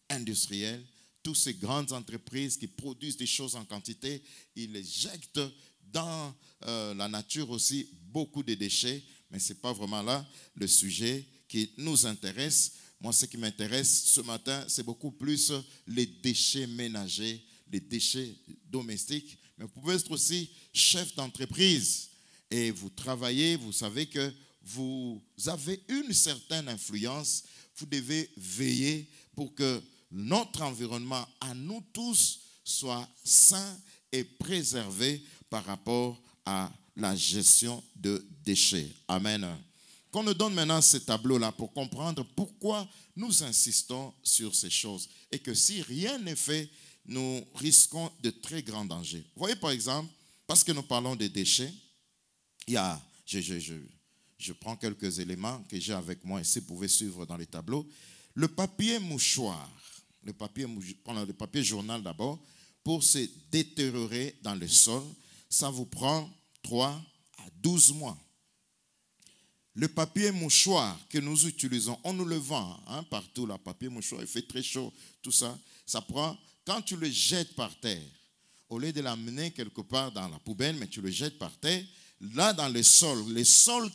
industrielles. Toutes ces grandes entreprises qui produisent des choses en quantité, ils les jettent dans la nature aussi, beaucoup de déchets, mais ce n'est pas vraiment là le sujet qui nous intéresse. Moi, ce qui m'intéresse ce matin, c'est beaucoup plus les déchets ménagers, les déchets domestiques. Mais vous pouvez être aussi chef d'entreprise et vous travaillez, vous savez que vous avez une certaine influence. Vous devez veiller pour que notre environnement à nous tous soit sain et préservé par rapport à la gestion de déchets. Amen. Qu'on nous donne maintenant ce tableau-là pour comprendre pourquoi nous insistons sur ces choses. Et que si rien n'est fait, nous risquons de très grands dangers. Vous voyez par exemple, parce que nous parlons des déchets, il y a, je prends quelques éléments que j'ai avec moi ici, vous pouvez suivre dans les tableaux. Le papier mouchoir, prenons le papier journal d'abord, pour se détériorer dans le sol, ça vous prend 3 à 12 mois. Le papier mouchoir que nous utilisons, on nous le vend partout, le papier mouchoir, il fait très chaud, tout ça. Ça prend, quand tu le jettes par terre, au lieu de l'amener quelque part dans la poubelle, mais tu le jettes par terre, là dans le sol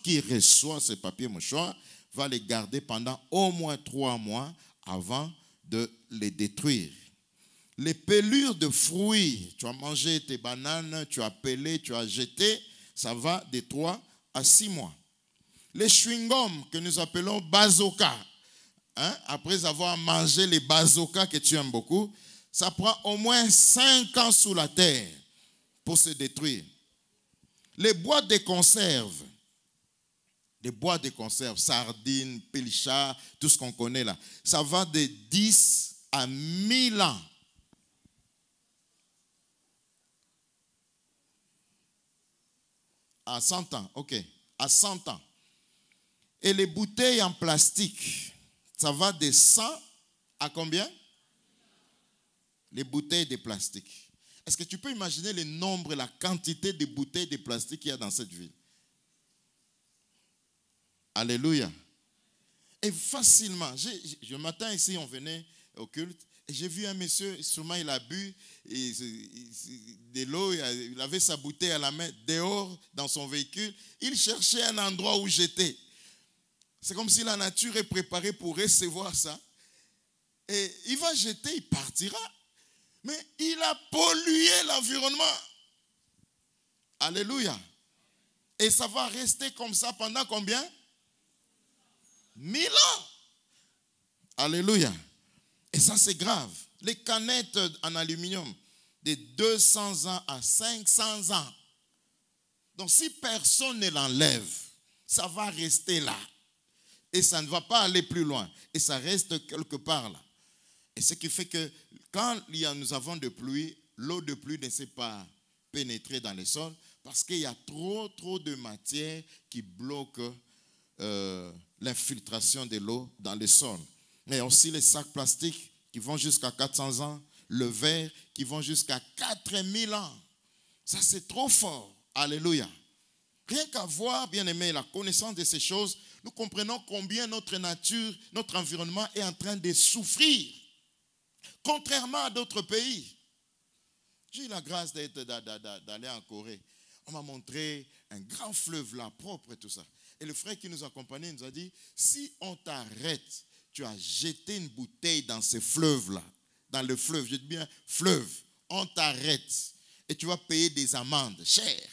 qui reçoit ce papier mouchoir va les garder pendant au moins 3 mois avant de les détruire. Les pelures de fruits, tu as mangé tes bananes, tu as pelé, tu as jeté, ça va de 3 à 6 mois. Les chewing-gums que nous appelons bazooka, après avoir mangé les bazooka que tu aimes beaucoup, ça prend au moins 5 ans sous la terre pour se détruire. Les boîtes de conserve, sardines, pilcha, tout ce qu'on connaît là, ça va de 10 à 1000 ans. À 100 ans, ok, à 100 ans. Et les bouteilles en plastique, ça va de 100 à combien? Les bouteilles de plastique. Est-ce que tu peux imaginer le nombre, la quantité de bouteilles de plastique qu'il y a dans cette ville? Alléluia. Et facilement, le matin ici, on venait au culte, et j'ai vu un monsieur, sûrement il a bu de l'eau, il avait sa bouteille à la main, dehors, dans son véhicule. Il cherchait un endroit où jeter. C'est comme si la nature est préparée pour recevoir ça. Et il va jeter, il partira. Mais il a pollué l'environnement. Alléluia. Et ça va rester comme ça pendant combien? 1000 ans. Alléluia. Et ça, c'est grave. Les canettes en aluminium, de 200 ans à 500 ans. Donc, si personne ne l'enlève, ça va rester là. Et ça ne va pas aller plus loin. Et ça reste quelque part là. Et ce qui fait que quand nous avons de pluie, l'eau de pluie ne sait pas pénétrer dans les sols parce qu'il y a trop de matière qui bloque l'infiltration de l'eau dans les sols. Mais aussi les sacs plastiques qui vont jusqu'à 400 ans, le verre qui vont jusqu'à 4000 ans. Ça, c'est trop fort. Alléluia. Rien qu'à voir, bien aimé, la connaissance de ces choses, nous comprenons combien notre nature, notre environnement est en train de souffrir. Contrairement à d'autres pays. J'ai eu la grâce d'aller en Corée. On m'a montré un grand fleuve là, propre et tout ça. Et le frère qui nous accompagnait nous a dit, si on t'arrête, tu as jeté une bouteille dans ce fleuve-là, dans le fleuve, je dis bien fleuve, on t'arrête et tu vas payer des amendes chères.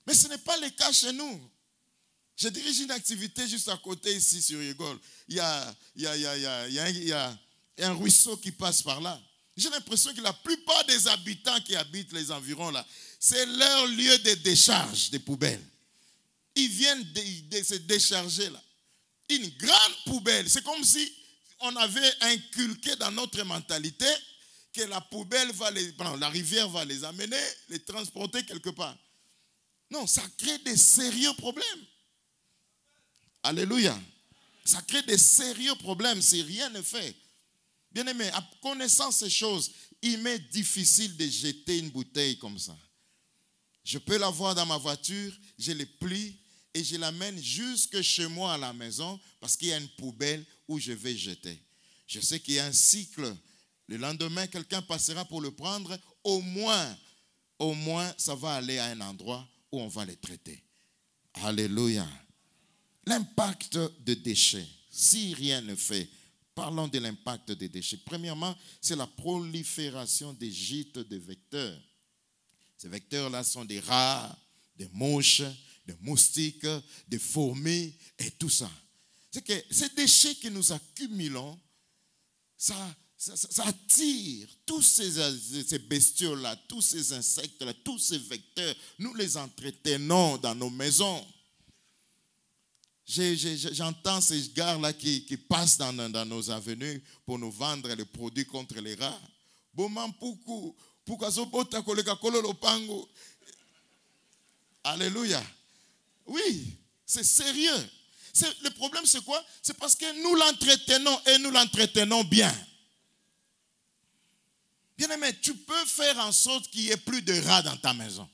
Mais ce n'est pas le cas chez nous. Je dirige une activité juste à côté ici sur Rigole. Il y a un ruisseau qui passe par là. J'ai l'impression que la plupart des habitants qui habitent les environs là, c'est leur lieu de décharge des poubelles. Ils viennent de se décharger là. Une grande poubelle. C'est comme si on avait inculqué dans notre mentalité que la poubelle la rivière va les amener, les transporter quelque part. Non, ça crée des sérieux problèmes. Alléluia. Ça crée des sérieux problèmes si rien ne fait. Bien aimé, en connaissant ces choses, il m'est difficile de jeter une bouteille comme ça. Je peux l'avoir dans ma voiture, je le plie et je l'amène jusque chez moi à la maison parce qu'il y a une poubelle où je vais jeter. Je sais qu'il y a un cycle. Le lendemain, quelqu'un passera pour le prendre. Au moins, ça va aller à un endroit où on va les traiter. Alléluia. L'impact des déchets, si rien ne fait, parlons de l'impact des déchets. Premièrement, c'est la prolifération des gîtes de vecteurs. Ces vecteurs-là sont des rats, des mouches, des moustiques, des fourmis et tout ça. C'est que ces déchets que nous accumulons, ça attire tous ces bestioles-là, tous ces insectes-là, tous ces vecteurs. Nous les entretenons dans nos maisons. J'entends ces gars-là qui passent dans nos avenues pour nous vendre les produits contre les rats. Alléluia. Oui, c'est sérieux. Le problème, c'est quoi? C'est parce que nous l'entretenons et nous l'entretenons bien. Bien aimé, tu peux faire en sorte qu'il n'y ait plus de rats dans ta maison.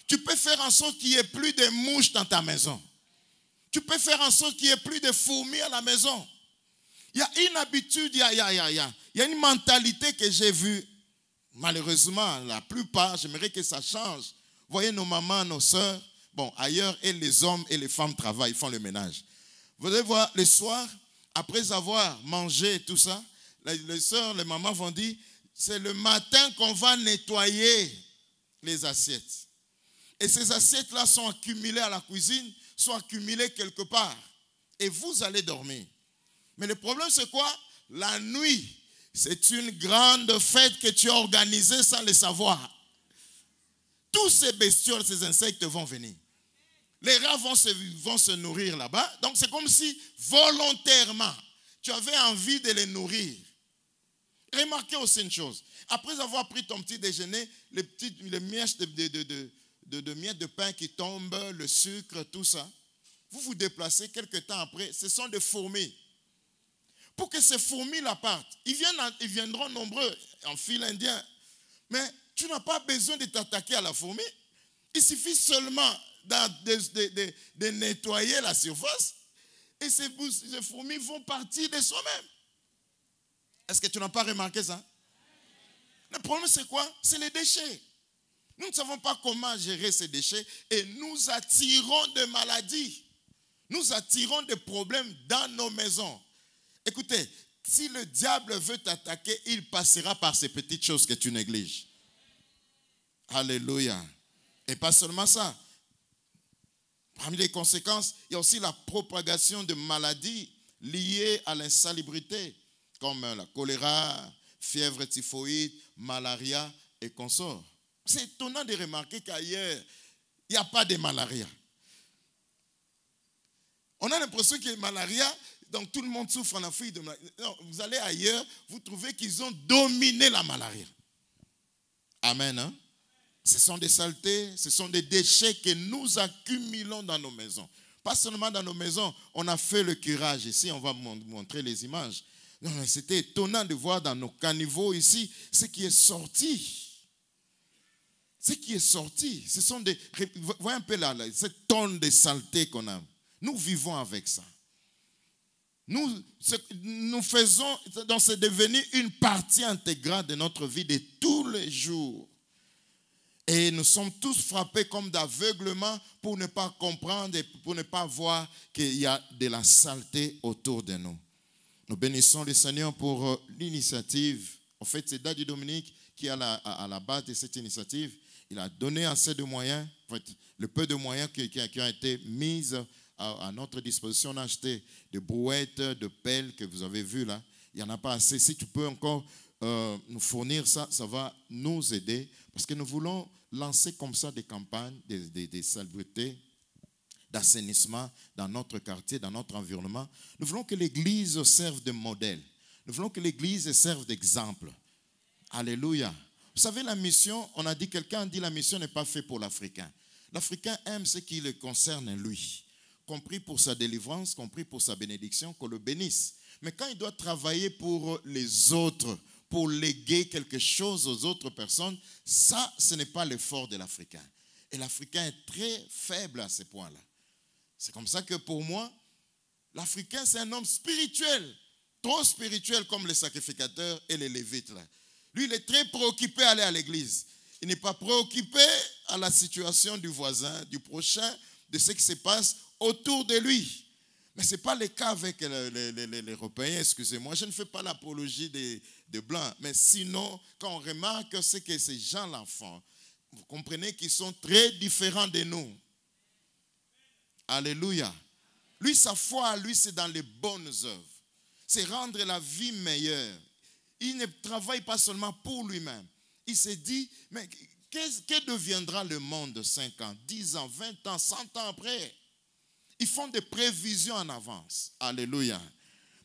Tu peux faire en sorte qu'il n'y ait plus de mouches dans ta maison. Tu peux faire en sorte qu'il n'y ait plus de fourmis à la maison. Il y a une habitude, il y a une mentalité que j'ai vue. Malheureusement, la plupart, j'aimerais que ça change. Vous voyez nos mamans, nos soeurs, bon, ailleurs, et les hommes et les femmes travaillent, ils font le ménage. Vous allez voir, le soir, après avoir mangé et tout ça, les soeurs, les mamans vont dire, c'est le matin qu'on va nettoyer les assiettes. Et ces assiettes-là sont accumulées à la cuisine, sont accumulées quelque part. Et vous allez dormir. Mais le problème, c'est quoi? La nuit, c'est une grande fête que tu as organisée sans le savoir. Tous ces bestioles, ces insectes vont venir. Les rats vont se nourrir là-bas. Donc, c'est comme si, volontairement, tu avais envie de les nourrir. Remarquez aussi une chose. Après avoir pris ton petit déjeuner, les miettes de miettes de pain qui tombent, le sucre, tout ça, vous vous déplacez quelques temps après, ce sont des fourmis. Pour que ces fourmis-là partent, ils viendront nombreux en file indien. Mais tu n'as pas besoin de t'attaquer à la fourmi. Il suffit seulement de nettoyer la surface et ces fourmis vont partir de soi-même. Est-ce que tu n'as pas remarqué ça? Le problème, c'est quoi? C'est les déchets. Nous ne savons pas comment gérer ces déchets et nous attirons des maladies. Nous attirons des problèmes dans nos maisons. Écoutez, si le diable veut t'attaquer, il passera par ces petites choses que tu négliges. Alléluia. Et pas seulement ça. Parmi les conséquences, il y a aussi la propagation de maladies liées à l'insalubrité, comme la choléra, fièvre typhoïde, malaria et consorts. C'est étonnant de remarquer qu'ailleurs, il n'y a pas de malaria. On a l'impression qu'il y a malaria, donc tout le monde souffre en Afrique de malaria. Non, vous allez ailleurs, vous trouvez qu'ils ont dominé la malaria. Amen. Hein? Ce sont des saletés, ce sont des déchets que nous accumulons dans nos maisons. Pas seulement dans nos maisons, on a fait le curage ici, on va montrer les images. C'était étonnant de voir dans nos caniveaux ici ce qui est sorti. Ce qui est sorti, ce sont des... Voyez un peu là, cette tonne de saleté qu'on a. Nous vivons avec ça. Nous faisons, donc c'est devenu une partie intégrale de notre vie de tous les jours. Et nous sommes tous frappés comme d'aveuglement pour ne pas comprendre et pour ne pas voir qu'il y a de la saleté autour de nous. Nous bénissons le Seigneur pour l'initiative. En fait, c'est Daddy Dominique qui est à la base de cette initiative. Il a donné assez de moyens, en fait, le peu de moyens qui ont été mis à notre disposition. On a acheté des brouettes, de pelles que vous avez vues là. Il n'y en a pas assez. Si tu peux encore nous fournir ça, ça va nous aider. Parce que nous voulons lancer comme ça des campagnes, des salubrités, d'assainissement dans notre quartier, dans notre environnement. Nous voulons que l'Église serve de modèle. Nous voulons que l'Église serve d'exemple. Alléluia. Vous savez, la mission, quelqu'un a dit la mission n'est pas faite pour l'Africain. L'Africain aime ce qui le concerne lui, compris pour sa délivrance, compris pour sa bénédiction, qu'on le bénisse. Mais quand il doit travailler pour les autres, pour léguer quelque chose aux autres personnes, ça, ce n'est pas l'effort de l'Africain. Et l'Africain est très faible à ce point-là. C'est comme ça que pour moi, l'Africain, c'est un homme spirituel, trop spirituel comme les sacrificateurs et les lévites là. Lui, il est très préoccupé à aller à l'église. Il n'est pas préoccupé à la situation du voisin, du prochain, de ce qui se passe autour de lui. Mais ce n'est pas le cas avec les Européens, excusez-moi. Je ne fais pas l'apologie des Blancs. Mais sinon, quand on remarque ce que ces gens-là font, vous comprenez qu'ils sont très différents de nous. Alléluia. Lui, sa foi, lui, c'est dans les bonnes œuvres. C'est rendre la vie meilleure. Il ne travaille pas seulement pour lui-même. Il s'est dit, mais que deviendra le monde de 5 ans, 10 ans, 20 ans, 100 ans après? Ils font des prévisions en avance. Alléluia.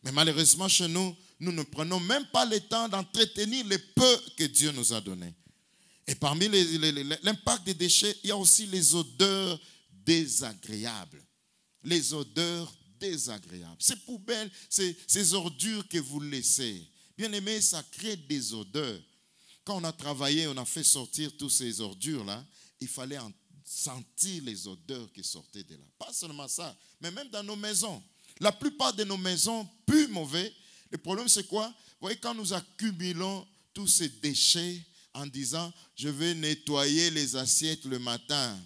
Mais malheureusement, chez nous, nous ne prenons même pas le temps d'entretenir le peu que Dieu nous a donné. Et parmi l'impact des déchets, il y a aussi les odeurs désagréables. Les odeurs désagréables. Ces poubelles, ces ordures que vous laissez. Bien aimé, ça crée des odeurs. Quand on a travaillé, on a fait sortir toutes ces ordures-là, il fallait sentir les odeurs qui sortaient de là. Pas seulement ça, mais même dans nos maisons. La plupart de nos maisons puent mauvais. Le problème, c'est quoi? Vous voyez, quand nous accumulons tous ces déchets en disant, je vais nettoyer les assiettes le matin.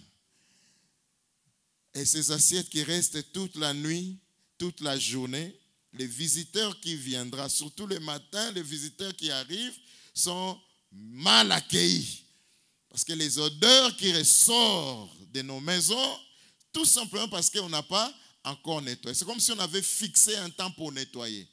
Et ces assiettes qui restent toute la nuit, toute la journée, Les visiteurs qui viendront, surtout le matin, les visiteurs qui arrivent sont mal accueillis. Parce que les odeurs qui ressortent de nos maisons, tout simplement parce qu'on n'a pas encore nettoyé. C'est comme si on avait fixé un temps pour nettoyer.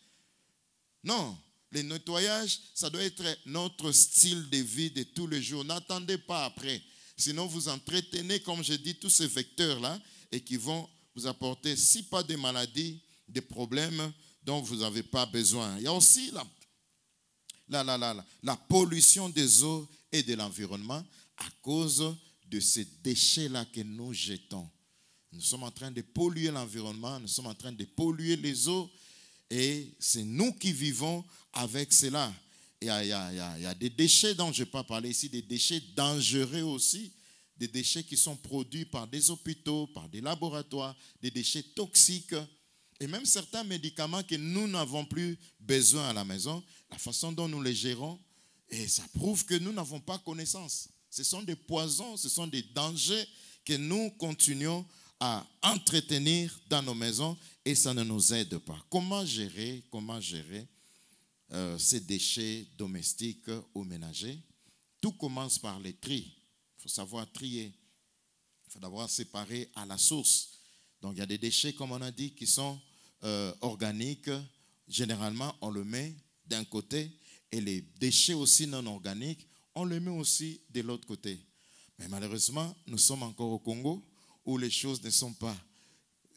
Non, le nettoyage, ça doit être notre style de vie de tous les jours. N'attendez pas après. Sinon, vous entretenez, comme je dis, tous ces vecteurs-là et qui vont vous apporter, si pas des maladies, des problèmes dont vous n'avez pas besoin. Il y a aussi la pollution des eaux et de l'environnement à cause de ces déchets-là que nous jetons. Nous sommes en train de polluer l'environnement, nous sommes en train de polluer les eaux et c'est nous qui vivons avec cela. Il y a des déchets dont je ne vais pas parler ici, des déchets dangereux aussi, des déchets qui sont produits par des hôpitaux, par des laboratoires, des déchets toxiques et même certains médicaments que nous n'avons plus besoin à la maison, la façon dont nous les gérons, et ça prouve que nous n'avons pas connaissance. Ce sont des poisons, ce sont des dangers que nous continuons à entretenir dans nos maisons et ça ne nous aide pas. Comment gérer ces déchets domestiques ou ménagers? Tout commence par les tri. Il faut savoir trier. Il faut d'abord séparer à la source. Donc il y a des déchets, comme on a dit, qui sont organiques. Généralement, on le met d'un côté et les déchets aussi non organiques, on les met aussi de l'autre côté. Mais malheureusement, nous sommes encore au Congo où les choses ne sont pas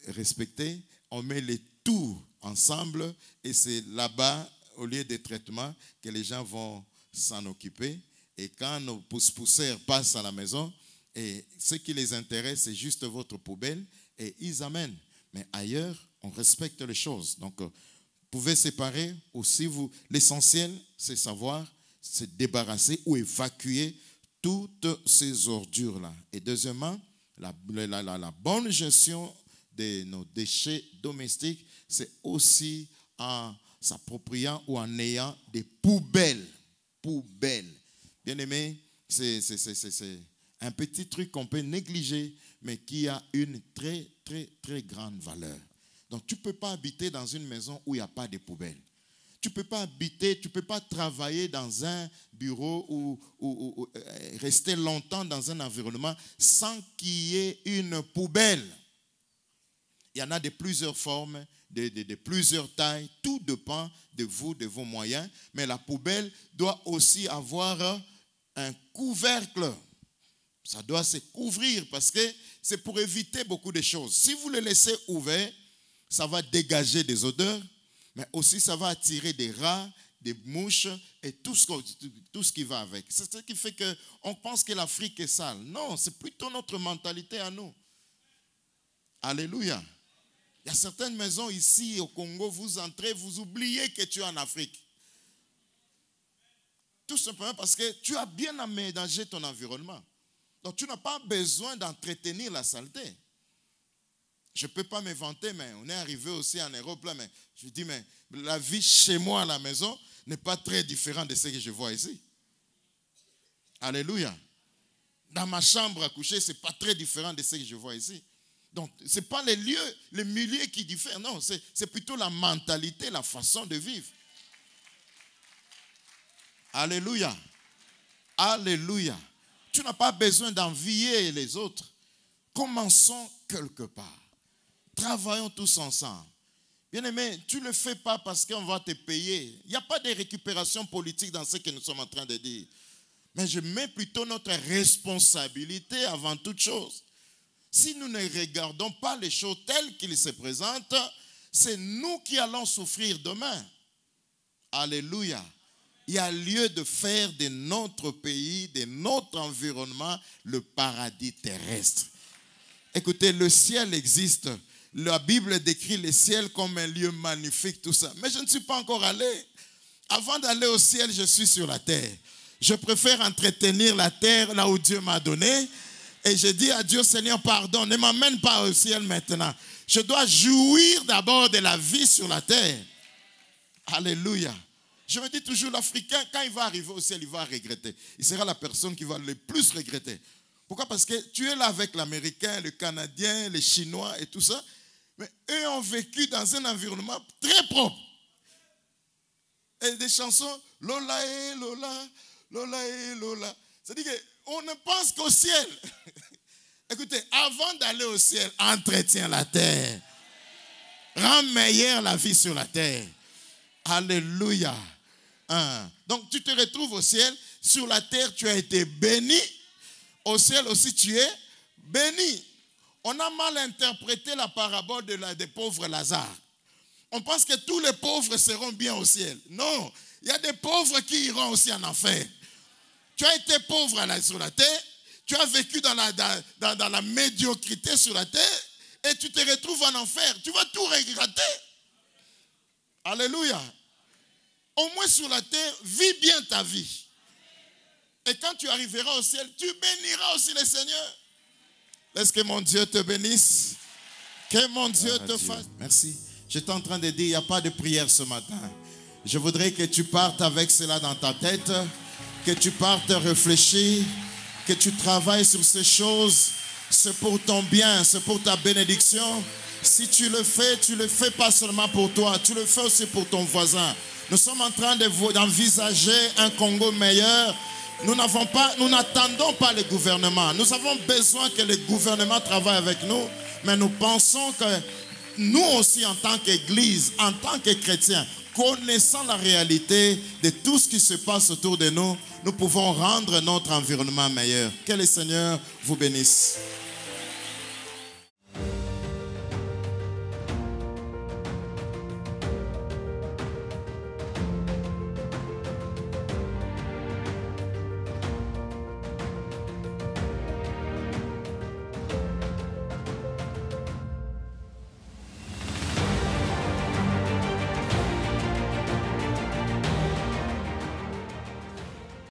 respectées. On met les tout ensemble et c'est là-bas, au lieu des traitements, que les gens vont s'en occuper. Et quand nos pousseurs passent à la maison, et ce qui les intéresse, c'est juste votre poubelle et ils amènent. Mais ailleurs, on respecte les choses. Donc, vous pouvez séparer aussi. L'essentiel, c'est savoir se débarrasser ou évacuer toutes ces ordures-là. Et deuxièmement, la bonne gestion de nos déchets domestiques, c'est aussi en s'appropriant ou en ayant des poubelles. Bien aimé, c'est un petit truc qu'on peut négliger, mais qui a une très, très, très grande valeur. Donc, tu ne peux pas habiter dans une maison où il n'y a pas de poubelles. Tu ne peux pas habiter, tu ne peux pas travailler dans un bureau ou rester longtemps dans un environnement sans qu'il y ait une poubelle. Il y en a de plusieurs formes, de plusieurs tailles. Tout dépend de vous, de vos moyens. Mais la poubelle doit aussi avoir un couvercle. Ça doit se couvrir parce que c'est pour éviter beaucoup de choses. Si vous le laissez ouvert, ça va dégager des odeurs, mais aussi ça va attirer des rats, des mouches et tout ce qui va avec. C'est ce qui fait qu'on pense que l'Afrique est sale. Non, c'est plutôt notre mentalité à nous. Alléluia. Il y a certaines maisons ici au Congo, vous entrez, vous oubliez que tu es en Afrique. Tout simplement parce que tu as bien aménagé ton environnement. Donc tu n'as pas besoin d'entretenir la saleté. Je ne peux pas me vanter, mais on est arrivé aussi en Europe là, mais je dis, mais la vie chez moi à la maison n'est pas très différente de ce que je vois ici. Alléluia. Dans ma chambre à coucher, ce n'est pas très différent de ce que je vois ici. Donc, ce n'est pas les lieux, les milieux qui diffèrent. Non, c'est plutôt la mentalité, la façon de vivre. Alléluia. Alléluia. Tu n'as pas besoin d'envier les autres. Commençons quelque part. Travaillons tous ensemble. Bien-aimé, tu ne le fais pas parce qu'on va te payer. Il n'y a pas de récupération politique dans ce que nous sommes en train de dire. Mais je mets plutôt notre responsabilité avant toute chose. Si nous ne regardons pas les choses telles qu'elles se présentent, c'est nous qui allons souffrir demain. Alléluia. Il y a lieu de faire de notre pays, de notre environnement, le paradis terrestre. Écoutez, le ciel existe. La Bible décrit le ciel comme un lieu magnifique, tout ça. Mais je ne suis pas encore allé. Avant d'aller au ciel, je suis sur la terre. Je préfère entretenir la terre là où Dieu m'a donné. Et je dis à Dieu, Seigneur, pardon, ne m'amène pas au ciel maintenant. Je dois jouir d'abord de la vie sur la terre. Alléluia. Je me dis toujours, l'Africain, quand il va arriver au ciel, il va regretter. Il sera la personne qui va le plus regretter. Pourquoi? Parce que tu es là avec l'Américain, le Canadien, les Chinois et tout ça. Mais eux ont vécu dans un environnement très propre. Et des chansons, Lola et Lola, Lola et Lola. C'est-à-dire qu'on ne pense qu'au ciel. Écoutez, avant d'aller au ciel, entretiens la terre. Rends meilleure la vie sur la terre. Alléluia. Donc tu te retrouves au ciel. Sur la terre, tu as été béni. Au ciel aussi, tu es béni. On a mal interprété la parabole des pauvres Lazare. On pense que tous les pauvres seront bien au ciel. Non, il y a des pauvres qui iront aussi en enfer. Tu as été pauvre sur la terre, tu as vécu dans la médiocrité sur la terre et tu te retrouves en enfer. Tu vas tout regretter. Alléluia. Au moins sur la terre, vis bien ta vie. Et quand tu arriveras au ciel, tu béniras aussi le Seigneur. Laisse que mon Dieu te bénisse. Que mon Dieu te fasse. Merci. J'étais en train de dire, il n'y a pas de prière ce matin. Je voudrais que tu partes avec cela dans ta tête, que tu partes réfléchir, que tu travailles sur ces choses. C'est pour ton bien, c'est pour ta bénédiction. Si tu le fais pas seulement pour toi, tu le fais aussi pour ton voisin. Nous sommes en train d'envisager un Congo meilleur. Nous n'attendons pas le gouvernement. Nous avons besoin que le gouvernement travaille avec nous, mais nous pensons que nous aussi, en tant qu'Église, en tant que chrétiens, connaissant la réalité de tout ce qui se passe autour de nous, nous pouvons rendre notre environnement meilleur. Que le Seigneur vous bénisse.